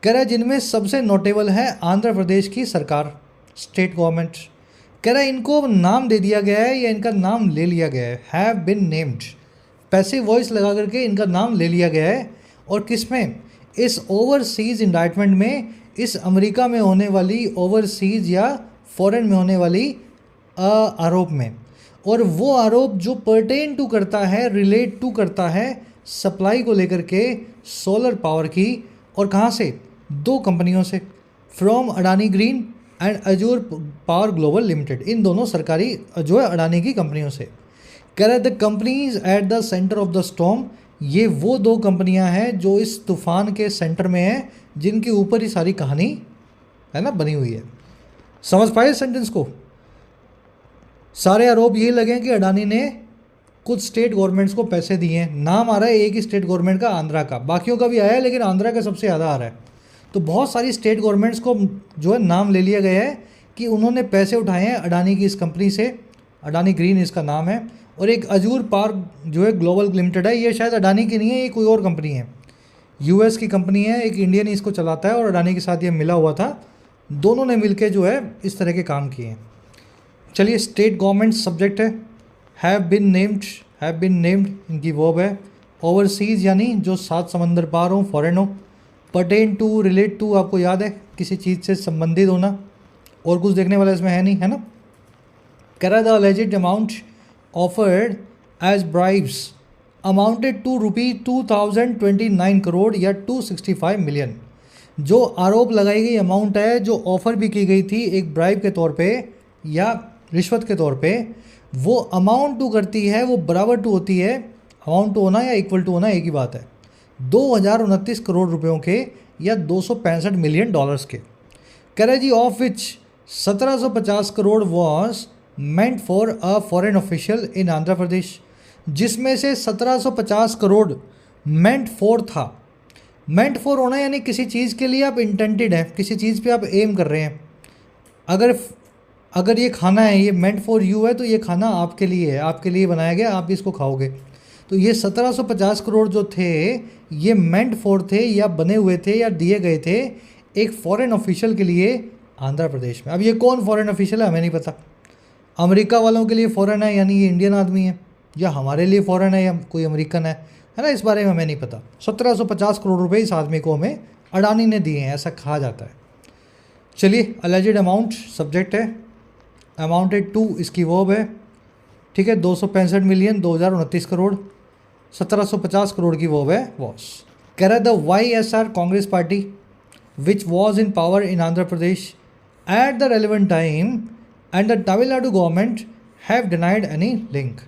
कह रहा है जिनमें सबसे नोटेबल है आंध्र प्रदेश की सरकार, स्टेट गवर्नमेंट. कह रहा है इनको नाम दे दिया गया है या इनका नाम ले लिया गया है. Have been named, passive voice लगा करके इनका नाम ले लिया गया है. और किस में? इस ओवरसीज़ इंडाइटमेंट में, इस अमेरिका में होने वाली ओवरसीज़ या फॉरेन में होने वाली आरोप में. और वो आरोप जो पर्टेन टू करता है, रिलेट टू करता है सप्लाई को लेकर के सोलर पावर की. और कहाँ से? दो कंपनियों से, from Adani green and Azure power global limited. इन दोनों सरकारी जो है अडानी की कंपनियों से. कह रहे the companies at the centre of the storm, ये वो दो कंपनियां हैं जो इस तूफान के सेंटर में हैं, जिनके ऊपर ही सारी कहानी है ना बनी हुई है. समझ पाए सेंटेंस को? सारे आरोप ये लगे कि अडानी ने कुछ स्टेट गवर्नमेंट्स को पैसे दिए हैं. नाम आ रहा है एक ही स्टेट गवर्नमेंट का, आंध्रा का. बाकियों का भी आया है लेकिन आंध्रा का सबसे ज़्यादा आ रहा है. तो बहुत सारी स्टेट गवर्नमेंट्स को जो है नाम ले लिया गया है कि उन्होंने पैसे उठाए हैं अडानी की इस कंपनी से. अडानी ग्रीन इसका नाम है. और एक अजूर पावर जो है ग्लोबल लिमिटेड है, ये शायद अडानी की नहीं है, ये कोई और कंपनी है, यूएस की कंपनी है. एक इंडियन ही इसको चलाता है और अडानी के साथ ये मिला हुआ था. दोनों ने मिलके जो है इस तरह के काम किए हैं. चलिए, स्टेट गवर्नमेंट सब्जेक्ट है. हैव बिन नेम्ड इनकी वर्ब है. ओवरसीज़ यानी जो 7 समंदर पार हो, फॉरेन हो. पर्टेन टू, रिलेट टू, आपको याद है किसी चीज़ से संबंधित होना. और कुछ देखने वाला इसमें है नहीं, है ना. कह रहा the alleged amount offered as bribes amounted to ₹2029 crore या 265 मिलियन. जो आरोप लगाई गई अमाउंट है, जो ऑफ़र भी की गई थी एक ब्राइब के तौर पे या रिश्वत के तौर पे, वो अमाउंट टू करती है, वो बराबर टू होती है. अमाउंट टू होना या इक्वल टू होना एक ही बात है. 2029 करोड़ रुपयों के या 265 मिलियन डॉलर्स के. कह रहे जी of which 1750 crore was meant for a foreign official in Andhra Pradesh, जिसमें से 1750 करोड़ मेंट फॉर था. मेंट फॉर होना यानी किसी चीज़ के लिए आप इंटेंटेड हैं, किसी चीज़ पे आप एम कर रहे हैं. अगर ये खाना है, ये मेंट फॉर यू है, तो ये खाना आपके लिए है, आपके लिए बनाया गया, आप इसको खाओगे. तो ये 1750 करोड़ जो थे ये मेंट फॉर थे या बने हुए थे या दिए गए थे एक फॉरेन ऑफिशियल के लिए आंध्र प्रदेश में. अब ये कौन फॉरेन ऑफिशियल है हमें नहीं पता. अमेरिका वालों के लिए फ़ॉरेन है यानी ये इंडियन आदमी है, या हमारे लिए फ़ॉरेन है या कोई अमेरिकन है ना, इस बारे में हमें नहीं पता. 1750 करोड़ रुपए इस आदमी को हमें अडानी ने दिए हैं, ऐसा कहा जाता है. चलिए, अलेजेड अमाउंट सब्जेक्ट है, अमाउंटेड टू इसकी वर्ब है. ठीक है, 265 मिलियन 2029 करोड़, 1750 करोड़ की वर्ब है वॉस. कह रहा है the YSR Congress party which was in power in Andhra Pradesh at the relevant time and the Tamil Nadu government have denied any link।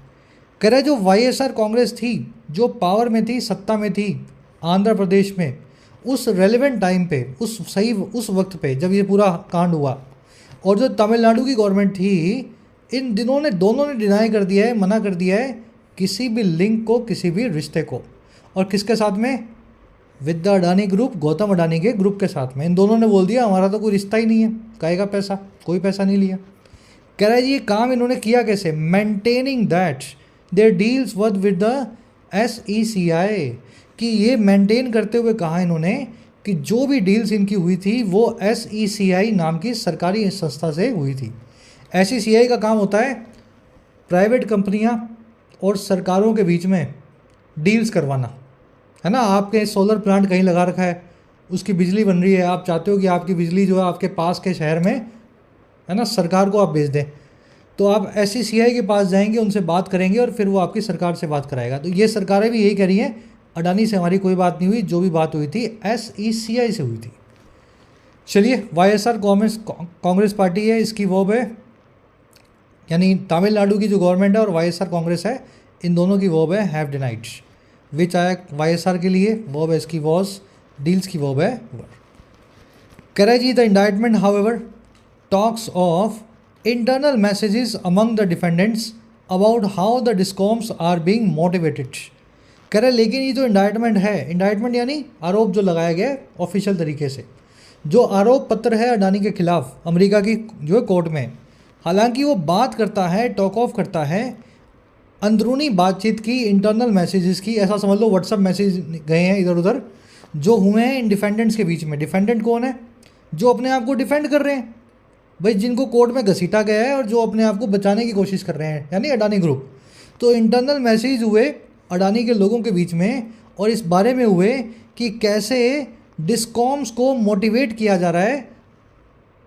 कह रहे जो वाईएसआर कांग्रेस थी, जो पावर में थी, सत्ता में थी आंध्र प्रदेश में, उस रेलेवेंट टाइम पे, उस वक्त पे जब ये पूरा कांड हुआ, और जो तमिलनाडु की गवर्नमेंट थी, इन दोनों ने डिनाई कर दिया है, मना कर दिया है किसी भी लिंक को, किसी भी रिश्ते को। और किसके साथ में? With the Adani group, Gautam Adani के ग्रुप के साथ में। इन दोनों ने बोल दिया हमारा तो कोई रिश्ता ही नहीं है, काहेगा पैसा, कोई पैसा नहीं लिया। कह रहा है जी ये काम इन्होंने किया कैसे? Maintaining that their deals with the SECI, कि ये मेंटेन करते हुए कहा इन्होंने कि जो भी डील्स इनकी हुई थी वो SECI नाम की सरकारी संस्था से हुई थी। SECI का काम होता है प्राइवेट कंपनियां और सरकारों के बीच में डील्स करवाना, है ना। आपके सोलर प्लांट कहीं लगा रखा है, उसकी बिजली बन रही है, आप चाहते हो कि आपकी बिजली जो है आपके पास के शहर में, है ना, सरकार को आप भेज दें, तो आप SECI के पास जाएंगे, उनसे बात करेंगे और फिर वो आपकी सरकार से बात कराएगा। तो ये सरकारें भी यही कह रही हैं, अडानी से हमारी कोई बात नहीं हुई, जो भी बात हुई थी SECI से हुई थी। चलिए, वाईएसआर कांग्रेस पार्टी है, इसकी वर्ब है, यानी तमिलनाडु की जो गवर्नमेंट है और वाईएसआर कांग्रेस है, इन दोनों की वर्ब है हैव डिनाइड। विच आया वाईएसआर के लिए, वर्ब है इसकी वॉज, डील्स की वर्ब है वर। कह रहा है जी the indictment however talks of internal messages among the defendants about how the discoms are being motivated. कह रहे लेकिन ये जो इंडाइटमेंट है, इंडाइटमेंट यानी आरोप जो लगाया गया है ऑफिशियल तरीके से, जो आरोप पत्र है अडानी के खिलाफ अमेरिका की जो है कोर्ट में, हालांकि वो बात करता है, टॉक ऑफ करता है अंदरूनी बातचीत की, इंटरनल मैसेजेस की। ऐसा समझ लो व्हाट्सअप मैसेज गए हैं इधर उधर जो हुए हैं इन डिफेंडेंट्स के बीच में। डिफेंडेंट कौन है? जो अपने आप को डिफेंड कर रहे हैं भाई, जिनको कोर्ट में घसीटा गया है और जो अपने आप को बचाने की कोशिश कर रहे हैं, यानी अडानी ग्रुप। तो इंटरनल मैसेज हुए अडानी के लोगों के बीच में, और इस बारे में हुए कि कैसे डिस्कॉम्स को मोटिवेट किया जा रहा है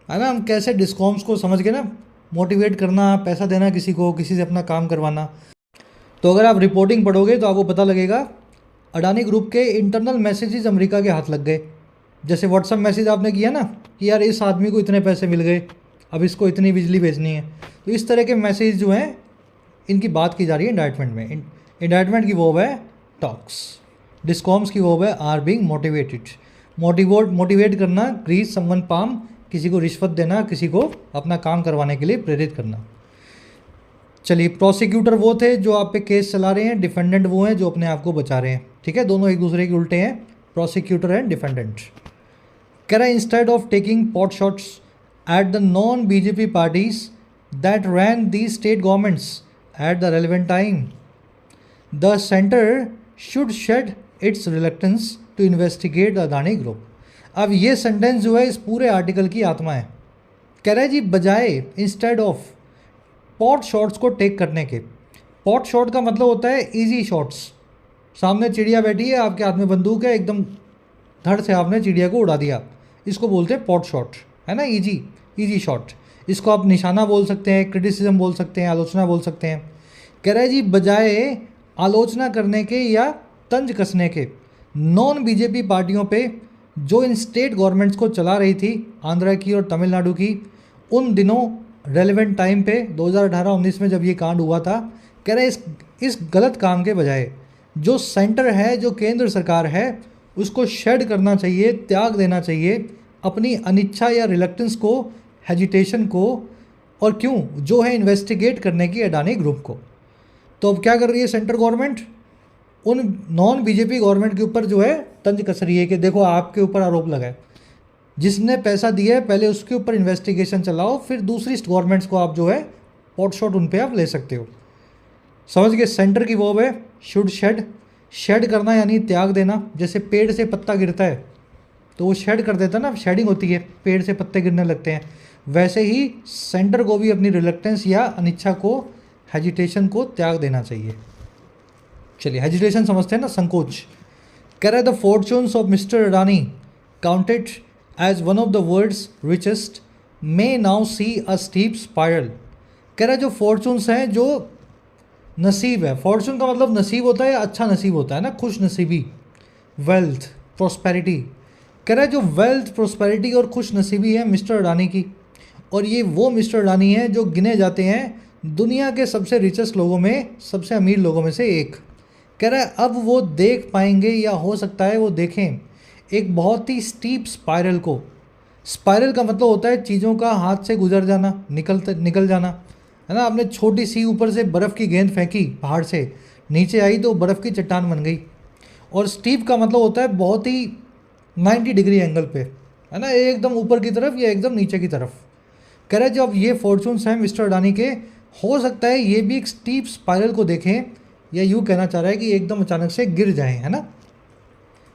ना। हम कैसे डिस्कॉम्स को, समझ गए ना, मोटिवेट करना, पैसा देना किसी को, किसी से अपना काम करवाना। तो अगर आप रिपोर्टिंग पढ़ोगे तो आपको पता लगेगा अडानी ग्रुप के इंटरनल मैसेजेस अमेरिका के हाथ लग गए। जैसे व्हाट्सअप मैसेज आपने किया ना कि यार इस आदमी को इतने पैसे मिल गए, अब इसको इतनी बिजली भेजनी है, तो इस तरह के मैसेज जो हैं इनकी बात की जा रही है इंडाइटमेंट में। इंडाइटमेंट की वर्ब है टॉक्स, डिस्कॉम्स की वर्ब है आर बीइंग मोटिवेटेड। मोटिवेट करना, ग्रीस समवन पाम, किसी को रिश्वत देना, किसी को अपना काम करवाने के लिए प्रेरित करना। चलिए, प्रोसिक्यूटर वो थे जो आप पे केस चला रहे हैं, डिफेंडेंट वो हैं जो अपने आप को बचा रहे हैं। ठीक है, दोनों एक दूसरे के उल्टे हैं, प्रोसिक्यूटर एंड डिफेंडेंट। कह रहा है instead of taking pot shots at the non BJP parties that ran the state governments at the relevant time, the centre should shed its reluctance to investigate the Adani group. अब ये sentence जो है इस पूरे article की आत्मा है। कह रहा है जी बजाय, इंस्टेड ऑफ पॉट शॉट्स को टेक करने के, पॉट शॉट का मतलब होता है इजी शॉट्स। सामने चिड़िया बैठी है, आपके हाथ में बंदूक है, एकदम धड़ से आपने चिड़िया को उड़ा दिया, इसको बोलते हैं पॉट शॉट, है ना, इजी शॉट। इसको आप निशाना बोल सकते हैं, क्रिटिसिज्म बोल सकते हैं, आलोचना बोल सकते हैं। कह रहा है जी बजाय आलोचना करने के या तंज कसने के नॉन BJP पार्टियों पे जो इन स्टेट गवर्नमेंट्स को चला रही थी, आंध्रा की और तमिलनाडु की, उन दिनों रेलेवेंट टाइम पे 2018-19 में जब ये कांड हुआ था, कह रहे इस गलत काम के बजाय जो सेंटर है, जो केंद्र सरकार है, उसको शेड करना चाहिए, त्याग देना चाहिए अपनी अनिच्छा या रिलक्टेंस को, हेजिटेशन को, और क्यों, जो है इन्वेस्टिगेट करने की अडानी ग्रुप को। तो अब क्या कर रही है सेंट्रल गवर्नमेंट? उन नॉन BJP गवर्नमेंट के ऊपर जो है तंज कस रही है कि देखो आपके ऊपर आरोप लगा है, जिसने पैसा दिया है पहले उसके ऊपर इन्वेस्टिगेशन चलाओ, फिर दूसरी गवर्नमेंट्स को आप जो है पॉट शॉट उन पे आप ले सकते हो। समझ गए? सेंटर की वर्ब है शुड शेड, शेड करना यानी त्याग देना। जैसे पेड़ से पत्ता गिरता है तो वो शेड कर देता है ना, शेडिंग होती है, पेड़ से पत्ते गिरने लगते हैं। वैसे ही सेंटर को भी अपनी रिलक्टेंस या अनिच्छा को, हेजिटेशन को त्याग देना चाहिए। चलिए, हेजिटेशन समझते हैं ना, संकोच। कह रहा है the fortunes of mister Adani counted as one of the world's richest may now see a steep spiral. कह रहा है जो फॉर्चून्स हैं, जो नसीब है, फॉर्चून का मतलब नसीब होता है, अच्छा नसीब होता है ना, खुश नसीबी, वेल्थ, प्रोस्पेरिटी। कह रहा है जो वेल्थ, प्रोस्पेरिटी और खुश नसीबी है मिस्टर अडानी की, और ये वो मिस्टर अडानी हैं जो गिने जाते हैं दुनिया के सबसे रिचेस्ट लोगों में, सबसे अमीर लोगों में से एक। कह रहा है अब वो देख पाएंगे या हो सकता है वो देखें एक बहुत ही स्टीप स्पाइरल को। स्पाइरल का मतलब होता है चीज़ों का हाथ से गुजर जाना, निकल जाना, है ना। आपने छोटी सी ऊपर से बर्फ़ की गेंद फेंकी पहाड़ से, नीचे आई तो बर्फ़ की चट्टान बन गई। और स्टीप का मतलब होता है बहुत ही 90 डिग्री एंगल पे, है ना, एकदम ऊपर की तरफ या एकदम नीचे की तरफ। कह रहे जब ये फॉर्चून्स हैं मिस्टर अडानी के, हो सकता है ये भी एक स्टीप स्पाइरल को देखें, या यूँ कहना चाह रहा है कि एकदम अचानक से गिर जाएं, है ना।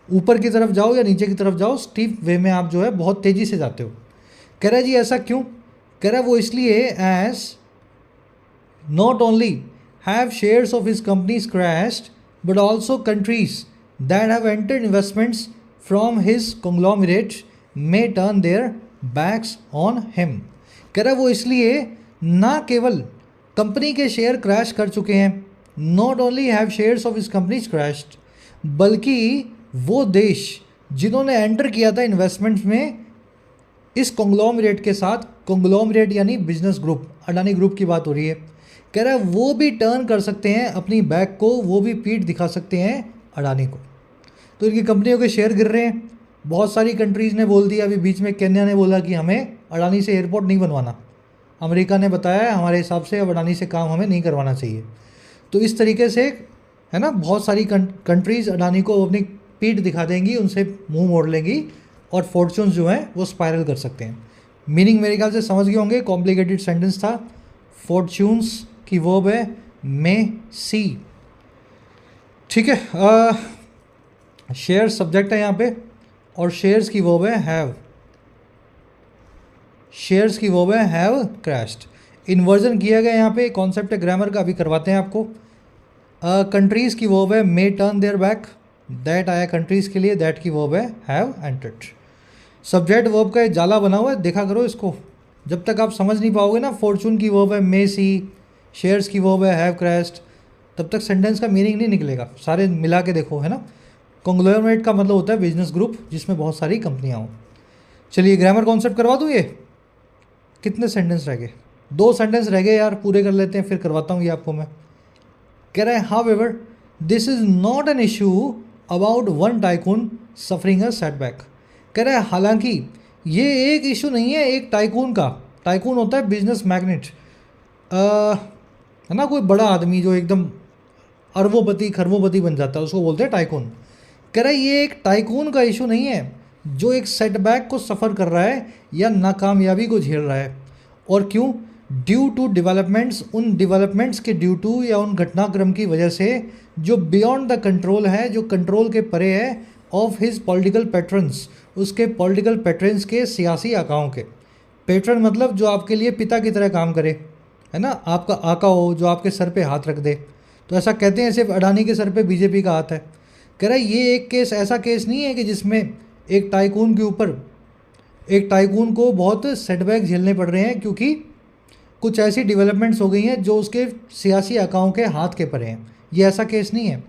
ऊपर की तरफ जाओ या नीचे की तरफ जाओ, स्टीप वे में आप जो है बहुत तेज़ी से जाते हो। कह रहा है जी ऐसा क्यों? कह रहा है वो इसलिए as not only have shares of his companies crashed, but also countries that have entered investments from his conglomerate may turn their backs on him. कह रहा है वो इसलिए ना केवल कंपनी के शेयर क्रैश कर चुके हैं, not only have shares of his companies crashed, बल्कि वो देश जिन्होंने एंटर किया था इन्वेस्टमेंट्स में इस कॉन्ग्लोमरेट के साथ, कॉन्ग्लोमरेट यानी बिजनेस ग्रुप, अडानी ग्रुप की बात हो रही है। कह रहा है वो भी टर्न कर सकते हैं अपनी बैक को, वो भी पीठ दिखा सकते हैं अडानी को। तो इनकी कंपनियों के शेयर गिर रहे हैं। बहुत सारी कंट्रीज़ ने बोल दिया, अभी बीच में केन्या ने बोला कि हमें अडानी से एयरपोर्ट नहीं बनवाना। अमेरिका ने बताया हमारे हिसाब से अब अडानी से काम हमें नहीं करवाना चाहिए। तो इस तरीके से, है ना, बहुत सारी कंट्रीज़ अडानी को अपनी पीठ दिखा देंगी, उनसे मुंह मोड़ लेंगी और फॉर्चून्स जो हैं वो स्पाइरल कर सकते हैं। मीनिंग मेरे ख्याल से समझ गए होंगे, कॉम्प्लिकेटेड सेंटेंस था। फॉर्चून्स की वर्ब है मे सी, ठीक है। शेयर सब्जेक्ट है यहाँ पे, और शेयर्स की वर्ब है हैव। शेयर्स की वर्ब है हैव क्रैश्ड। इन्वर्जन किया गया यहाँ पे, कॉन्सेप्ट है ग्रामर का, अभी करवाते हैं आपको। कंट्रीज़ की वर्ब है मे टर्न देयर बैक, दैट आया कंट्रीज़ के लिए, दैट की वर्ब है हैव एंटर्ड। सब्जेक्ट वर्ब का जाला बना हुआ है, देखा करो इसको। जब तक आप समझ नहीं पाओगे ना, फॉर्चून की वर्ब है मे सी, शेयर्स की वर्ब है हैव क्रैश्ड, तब तक सेंटेंस का मीनिंग नहीं निकलेगा। सारे मिला के देखो, है ना। कॉन्ग्लोमरेट का मतलब होता है बिजनेस ग्रुप जिसमें बहुत सारी कंपनियाँ हों। चलिए ग्रामर कॉन्सेप्ट करवा दूँ। ये कितने सेंटेंस रह गए? 2 सेंटेंस रह गए यार, पूरे कर लेते हैं फिर करवाता हूँ ये आपको मैं। कह रहा है however this is not an issue about one tycoon suffering a setback. कह रहा है हालांकि ये एक इशू नहीं है एक टाइकून का। टाइकून होता है बिजनेस मैग्नेट, है ना, कोई बड़ा आदमी जो एकदम अरबोपति खरबोपति बन जाता है, उसको बोलते हैं टाइकून। कह रहा है ये एक टाइकून का इशू नहीं है जो एक सेटबैक को सफ़र कर रहा है या नाकामयाबी को झेल रहा है। और क्यों? ड्यू टू डेवलपमेंट्स, उन डेवलपमेंट्स के ड्यू टू या उन घटनाक्रम की वजह से जो बियॉन्ड द कंट्रोल है, जो कंट्रोल के परे है, ऑफ हिज पॉलिटिकल पैट्रन्स, उसके पॉलिटिकल पैट्रन्स के सियासी आकाओं के। पैट्रन मतलब जो आपके लिए पिता की तरह काम करे, है ना, आपका आका हो जो आपके सर पे हाथ रख दे। तो ऐसा कहते हैं सिर्फ अडानी के सर पे बीजेपी का हाथ है। कह रहा है ये एक केस ऐसा केस नहीं है कि जिसमें एक टाइकून के ऊपर, एक टाइकून को बहुत सेटबैक झेलने पड़ रहे हैं क्योंकि कुछ ऐसी डेवलपमेंट्स हो गई हैं जो उसके सियासी आकाओं के हाथ के परे हैं। ये ऐसा केस नहीं है।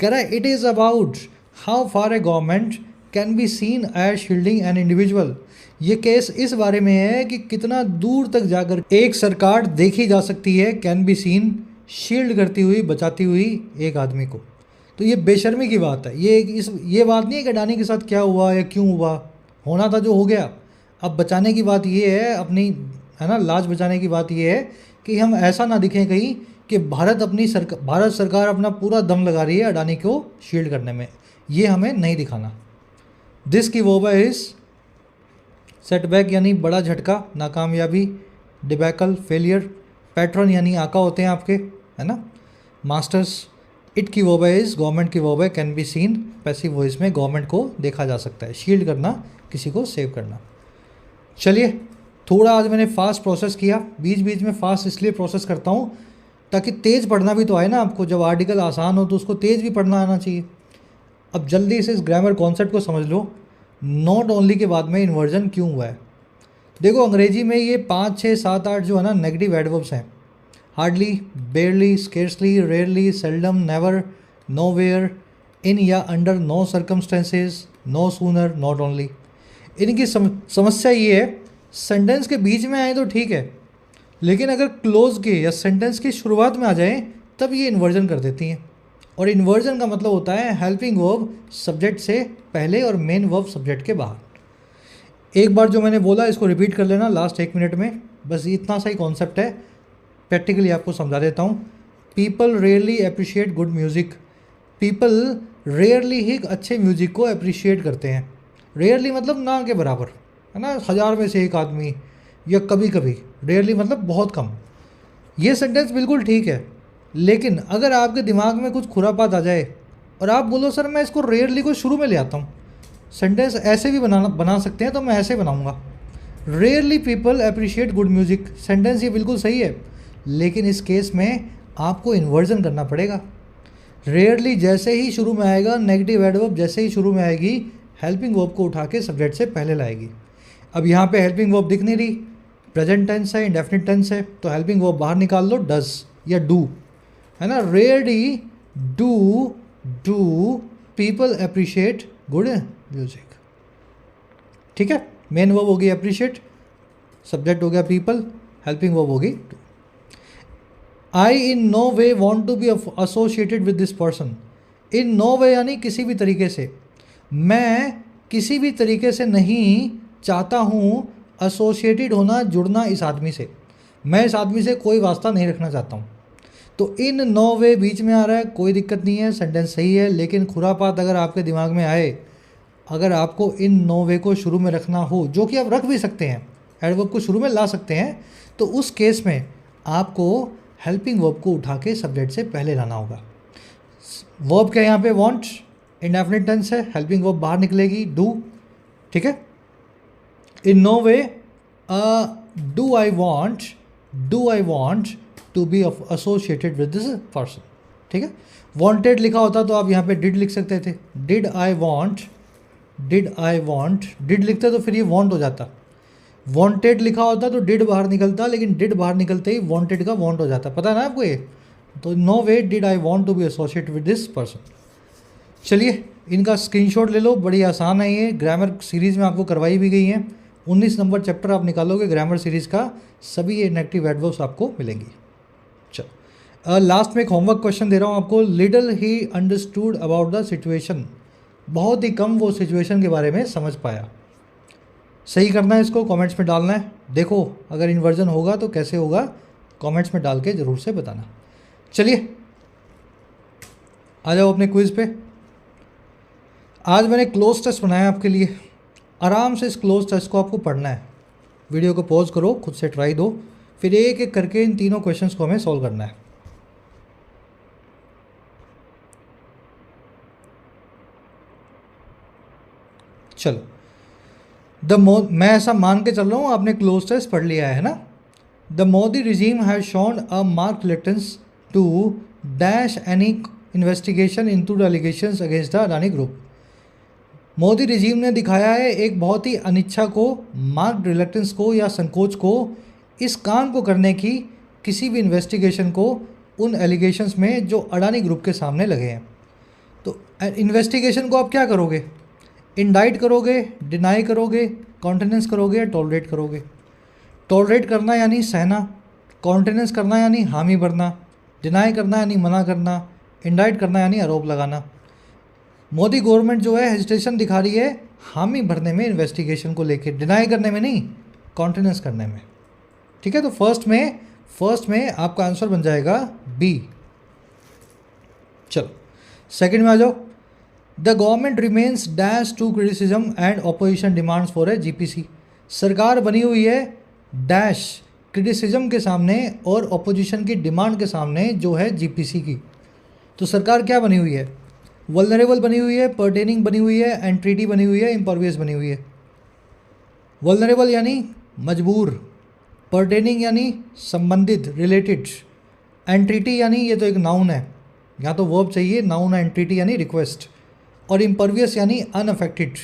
कह रहा है it is about how far a government can be seen as shielding an individual. ये केस इस बारे में है कि कितना दूर तक जाकर एक सरकार देखी जा सकती है, कैन बी सीन, शील्ड करती हुई, बचाती हुई एक आदमी को। तो ये बेशर्मी की बात है। ये बात नहीं है कि अडानी के साथ क्या हुआ या क्यों हुआ, होना था जो हो गया। अब बचाने की बात ये है अपनी, है ना, लाज बचाने की बात ये है कि हम ऐसा ना दिखें कहीं कि भारत सरकार अपना पूरा दम लगा रही है अडानी को शील्ड करने में। ये हमें नहीं दिखाना। दिस की वर्ब इज सेटबैक यानी बड़ा झटका, नाकामयाबी, डिबैकल, फेलियर। पैट्रन यानी आका होते हैं आपके, है ना, मास्टर्स। इट की वर्ब इज गवर्नमेंट की वर्ब है can be scene, passive voice में गवर्नमेंट को देखा जा सकता है। शील्ड करना, किसी को सेव करना। चलिए थोड़ा आज मैंने फास्ट प्रोसेस किया, बीच बीच में फास्ट इसलिए प्रोसेस करता हूँ ताकि तेज़ पढ़ना भी तो आए ना आपको। जब आर्टिकल आसान हो तो उसको तेज़ भी पढ़ना आना चाहिए। अब जल्दी से इस ग्रामर कॉन्सेप्ट को समझ लो। नॉट ओनली के बाद में इन्वर्जन क्यों हुआ है? देखो अंग्रेजी में ये 5, 6, 7, 8 जो है ना नेगेटिव एडवर्ब्स हैं, hardly, barely, scarcely, rarely, seldom, never, nowhere, in या under no circumstances, no sooner, not only. इनकी समस्या ये है, सेंटेंस के बीच में आए तो ठीक है, लेकिन अगर क्लोज के या सेंटेंस की शुरुआत में आ जाए तब ये इन्वर्जन कर देती हैं। और इन्वर्जन का मतलब होता है हेल्पिंग वर्ब सब्जेक्ट से पहले और मेन वर्ब सब्जेक्ट के बाहर। एक बार जो मैंने बोला इसको रिपीट कर लेना लास्ट 1 मिनट में, बस इतना सा ही कॉन्सेप्ट है। प्रैक्टिकली आपको समझा देता हूँ। People rarely appreciate good music. People rarely ही अच्छे म्यूज़िक को अप्रिशिएट करते हैं। रेयरली मतलब ना के बराबर, है ना, 1000 में से एक आदमी, या कभी कभी। रेयरली मतलब बहुत कम। ये सेंटेंस बिल्कुल ठीक है, लेकिन अगर आपके दिमाग में कुछ खुरापात आ जाए और आप बोलो सर मैं इसको रेयरली को शुरू में ले आता हूँ, सेंटेंस ऐसे भी बना सकते हैं, तो मैं ऐसे बनाऊँगा, rarely people appreciate good music. Sentence ये बिल्कुल सही है, लेकिन इस केस में आपको इन्वर्जन करना पड़ेगा। रेयरली जैसे ही शुरू में आएगा, नेगेटिव एडवर्ब जैसे ही शुरू में आएगी, हेल्पिंग वर्ब को उठा के सब्जेक्ट से पहले लाएगी। अब यहाँ पे हेल्पिंग वर्ब दिख नहीं रही, प्रेजेंट टेंस है, इंडेफिनिट टेंस है, तो हेल्पिंग वर्ब बाहर निकाल लो, डज या डू, है ना। Rarely do people appreciate good music. ठीक है, मेन वर्ब होगी अप्रिशिएट, सब्जेक्ट हो गया पीपल, हेल्पिंग वर्ब होगी do. I in no way want to be associated with this person. In no way यानी किसी भी तरीके से, मैं किसी भी तरीके से नहीं चाहता हूँ एसोसिएटेड होना, जुड़ना इस आदमी से। मैं इस आदमी से कोई वास्ता नहीं रखना चाहता हूँ। तो इन नो वे बीच में आ रहा है, कोई दिक्कत नहीं है, सेंटेंस सही है। लेकिन खुरापात अगर आपके दिमाग में आए, अगर आपको इन नो वे को शुरू में रखना हो, जो कि आप रख भी सकते हैं, एडवर्ब को शुरू में ला सकते हैं, तो उस केस में आपको हेल्पिंग वर्ब को उठा के सब्जेक्ट से पहले लाना होगा। वर्ब क्या है यहाँ पे, वांट, इंडेफिनिट टेंस है, हेल्पिंग वर्ब बाहर निकलेगी, डू। ठीक है, in no way do I want to be associated with this person. ठीक है, वॉन्टेड लिखा होता तो आप यहाँ पे डिड लिख सकते थे, डिड आई वॉन्ट, डिड लिखते तो फिर ये वॉन्ट हो जाता। वॉन्टेड लिखा होता तो डिड बाहर निकलता, लेकिन डिड बाहर निकलते ही वॉन्टेड का वॉन्ट हो जाता, पता है ना आपको ये। तो no way did I want to be associated with this person. चलिए इनका स्क्रीनशॉट ले लो, बड़ी आसान है ये, ग्रामर सीरीज़ में आपको करवाई भी गई है। 19 नंबर चैप्टर आप निकालोगे ग्रामर सीरीज़ का, सभी ये नेगेटिव एडवर्ब्स आपको मिलेंगी। चलो लास्ट में एक होमवर्क क्वेश्चन दे रहा हूँ आपको। Little he understood about the situation. बहुत ही कम वो सिचुएशन के बारे में समझ पाया। सही करना है, इसको कमेंट्स में डालना है। देखो अगर इन्वर्जन होगा तो कैसे होगा, कमेंट्स में डाल के ज़रूर से बताना। चलिए आ जाओ अपने क्विज़ पे। आज मैंने क्लोज टेस्ट बनाया आपके लिए, आराम से इस क्लोज टेस्ट को आपको पढ़ना है। वीडियो को पॉज करो, खुद से ट्राई दो, फिर एक एक करके इन तीनों क्वेश्चंस को हमें सॉल्व करना है। चलो मैं ऐसा मान के चल रहा हूँ आपने क्लोज टेस्ट पढ़ लिया है ना। The Modi regime has shown a marked reluctance to dash any investigation into the allegations against the Adani group. Modi regime ने दिखाया है एक बहुत ही अनिच्छा को, मार्क्ड रिलक्टेंस को या संकोच को, इस काम को करने की, किसी भी इन्वेस्टिगेशन को उन एलिगेशंस में जो अडानी ग्रुप के सामने लगे हैं। तो इन्वेस्टिगेशन को आप क्या करोगे, इंडाइट करोगे, डिनाई करोगे, कॉन्टिनेंस करोगे या टॉलरेट करोगे। टॉलरेट करना यानी सहना, कॉन्टिनेंस करना यानी हामी भरना, डिनाई करना यानी मना करना, इंडाइट करना यानी आरोप लगाना। मोदी गवर्नमेंट जो है हेजिटेशन दिखा रही है हामी भरने में इन्वेस्टिगेशन को लेके, डिनाई करने में नहीं, कॉन्टिनेंस करने में। ठीक है, तो फर्स्ट में आपका आंसर बन जाएगा बी। चलो सेकंड में आ जाओ। The government remains dash to criticism and opposition demands for a JPC. सरकार बनी हुई है डैश क्रिटिसिज्म के सामने और ऑपोजिशन की डिमांड के सामने जो है जीपीसी की। तो सरकार क्या बनी हुई है, वल्नरेबल बनी हुई है, पर्टेनिंग बनी हुई है, एंट्रीटी बनी हुई है, इम्परवियस बनी हुई है। वल्नरेबल यानी मजबूर, पर्टेनिंग यानी संबंधित, रिलेटेड, एंट्रीटी यानी ये तो एक नाउन है, यहाँ तो वर्ब चाहिए, नाउन है, एंट्रीटी यानी रिक्वेस्ट, और इम्परवियस यानी अनअफेक्टेड,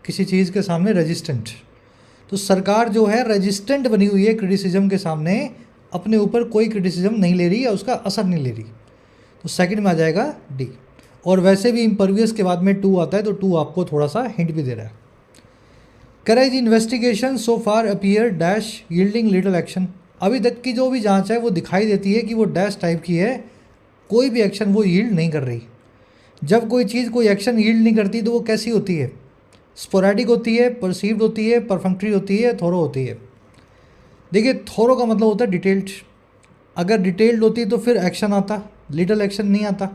किसी चीज़ के सामने रेजिस्टेंट। तो सरकार जो है रेजिस्टेंट बनी हुई है क्रिटिसिज्म के सामने, अपने ऊपर कोई क्रिटिसिज्म नहीं ले रही या उसका असर नहीं ले रही। तो सेकंड में आ जाएगा डी। और वैसे भी इम्परवियस के बाद में टू आता है, तो टू आपको थोड़ा सा हिंट भी दे रहा है। कह रहा है जी investigation so far appear dash yielding little action. अभी तक की जो भी जांच है वो दिखाई देती है कि वो डैश टाइप की है, कोई भी एक्शन वो यील्ड नहीं कर रही। जब कोई चीज़ कोई एक्शन यील्ड नहीं करती तो वो कैसी होती है? स्पोरेडिक होती है, परसीव्ड होती है, परफंक्टरी होती है, थोरो होती है। देखिए थोरो का मतलब होता है डिटेल्ड। अगर डिटेल्ड होती तो फिर एक्शन आता, लिटिल एक्शन नहीं आता।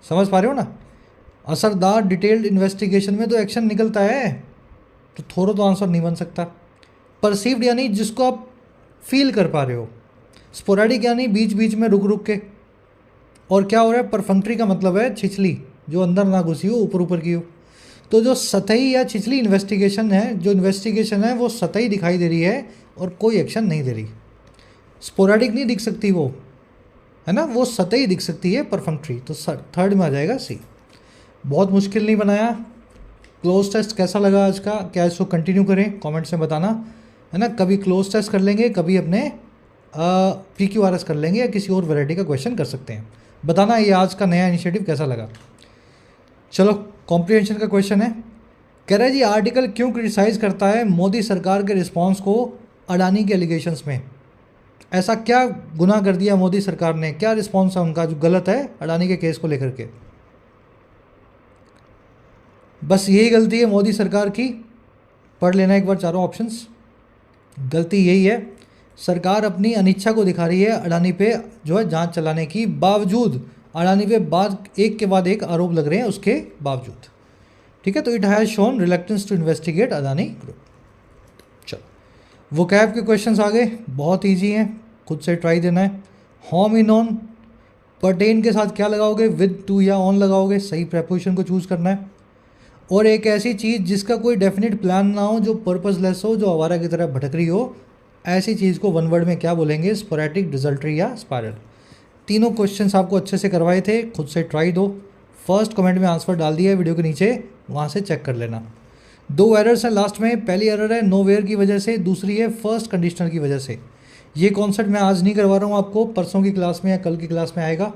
समझ पा रहे हो ना? असरदार डिटेल्ड इन्वेस्टिगेशन में तो एक्शन निकलता है, तो थोरो तो आंसर नहीं बन सकता। परसीव्ड यानी जिसको आप फील कर पा रहे हो। स्पोरेडिक यानी बीच बीच में रुक रुक के। और क्या हो रहा है? परफंक्टरी का मतलब है छिछली, जो अंदर ना घुसी हो, ऊपर ऊपर की हो। तो जो सतही या छिछली इन्वेस्टिगेशन है, जो इन्वेस्टिगेशन है वो सतही दिखाई दे रही है और कोई एक्शन नहीं दे रही। स्पोरेडिक नहीं दिख सकती वो, है ना, वो सतही दिख सकती है परफंक्टरी। तो थर्ड में आ जाएगा सी। बहुत मुश्किल नहीं बनाया। क्लोज टेस्ट कैसा लगा आज का? क्या इसको कंटिन्यू करें? कमेंट्स में बताना, है ना। कभी क्लोज टेस्ट कर लेंगे, कभी अपने PQRS कर लेंगे, या किसी और वैरायटी का क्वेश्चन कर सकते हैं। बताना ये आज का नया इनिशिएटिव कैसा लगा। चलो कॉम्प्रिहेंशन का क्वेश्चन है। कह रहा है जी आर्टिकल क्यों क्रिटिसाइज़ करता है मोदी सरकार के रिस्पांस को अडानी के एलिगेशंस में? ऐसा क्या गुनाह कर दिया मोदी सरकार ने? क्या रिस्पांस है उनका जो गलत है अडानी के केस को लेकर के? बस यही गलती है मोदी सरकार की। पढ़ लेना एक बार चारों ऑप्शंस। गलती यही है, सरकार अपनी अनिच्छा को दिखा रही है अडानी पे जो है जांच चलाने की बावजूद। अडानी पे बाद एक के बाद एक आरोप लग रहे हैं उसके बावजूद। ठीक है, तो it has shown reluctance to investigate Adani group. चलो वोकैब के क्वेश्चंस आ गए, बहुत इजी हैं, खुद से ट्राई देना है। होम इन ऑन पर्टेन के साथ क्या लगाओगे? विद, टू या ऑन लगाओगे। सही प्रेपोजिशन को चूज़ करना है। और एक ऐसी चीज़ जिसका कोई डेफिनेट प्लान ना हो, जो पर्पसलेस हो, जो आवारा की तरह भटक रही हो, ऐसी चीज़ को वन वर्ड में क्या बोलेंगे? स्पोरेटिक, डिजल्ट्री या स्पायरल। तीनों क्वेश्चंस आपको अच्छे से करवाए थे, खुद से ट्राई दो। फर्स्ट कमेंट में आंसर डाल दिया है वीडियो के नीचे, वहाँ से चेक कर लेना। 2 एरर्स हैं लास्ट में। पहली एरर है नो वेयर की वजह से, दूसरी है फर्स्ट कंडीशनर की वजह से। ये कॉन्सेप्ट मैं आज नहीं करवा रहा हूँ आपको, परसों की क्लास में या कल की क्लास में आएगा।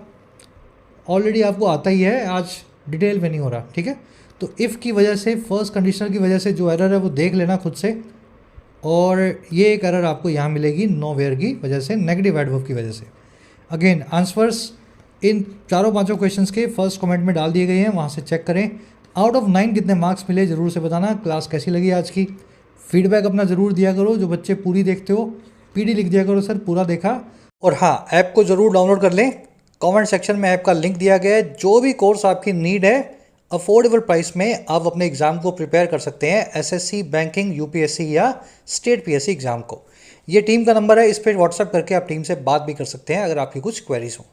ऑलरेडी आपको आता ही है, आज डिटेल में नहीं हो रहा। ठीक है, तो इफ़ की वजह से, फर्स्ट कंडीशनर की वजह से जो एरर है वो देख लेना खुद से। और ये एक एरर आपको यहाँ मिलेगी नो वेयर की वजह से, नेगेटिव एडवर्ब की वजह से। अगेन आंसर्स इन चारों पांचों क्वेश्चंस के फर्स्ट कमेंट में डाल दिए गए हैं, वहाँ से चेक करें। आउट ऑफ 9 कितने मार्क्स मिले ज़रूर से बताना। क्लास कैसी लगी आज की? फीडबैक अपना ज़रूर दिया करो। जो बच्चे पूरी देखते हो PD लिख दिया करो, सर पूरा देखा। और हाँ, ऐप को ज़रूर डाउनलोड कर लें। कमेंट सेक्शन में ऐप का लिंक दिया गया है। जो भी कोर्स आपकी नीड है, अफोर्डेबल प्राइस में आप अपने एग्ज़ाम को प्रिपेयर कर सकते हैं, SSC, बैंकिंग, UPSC या स्टेट PSC एग्ज़ाम को। ये टीम का नंबर है, इस पर व्हाट्सएप करके आप टीम से बात भी कर सकते हैं अगर आपकी कुछ क्वेरीज हो।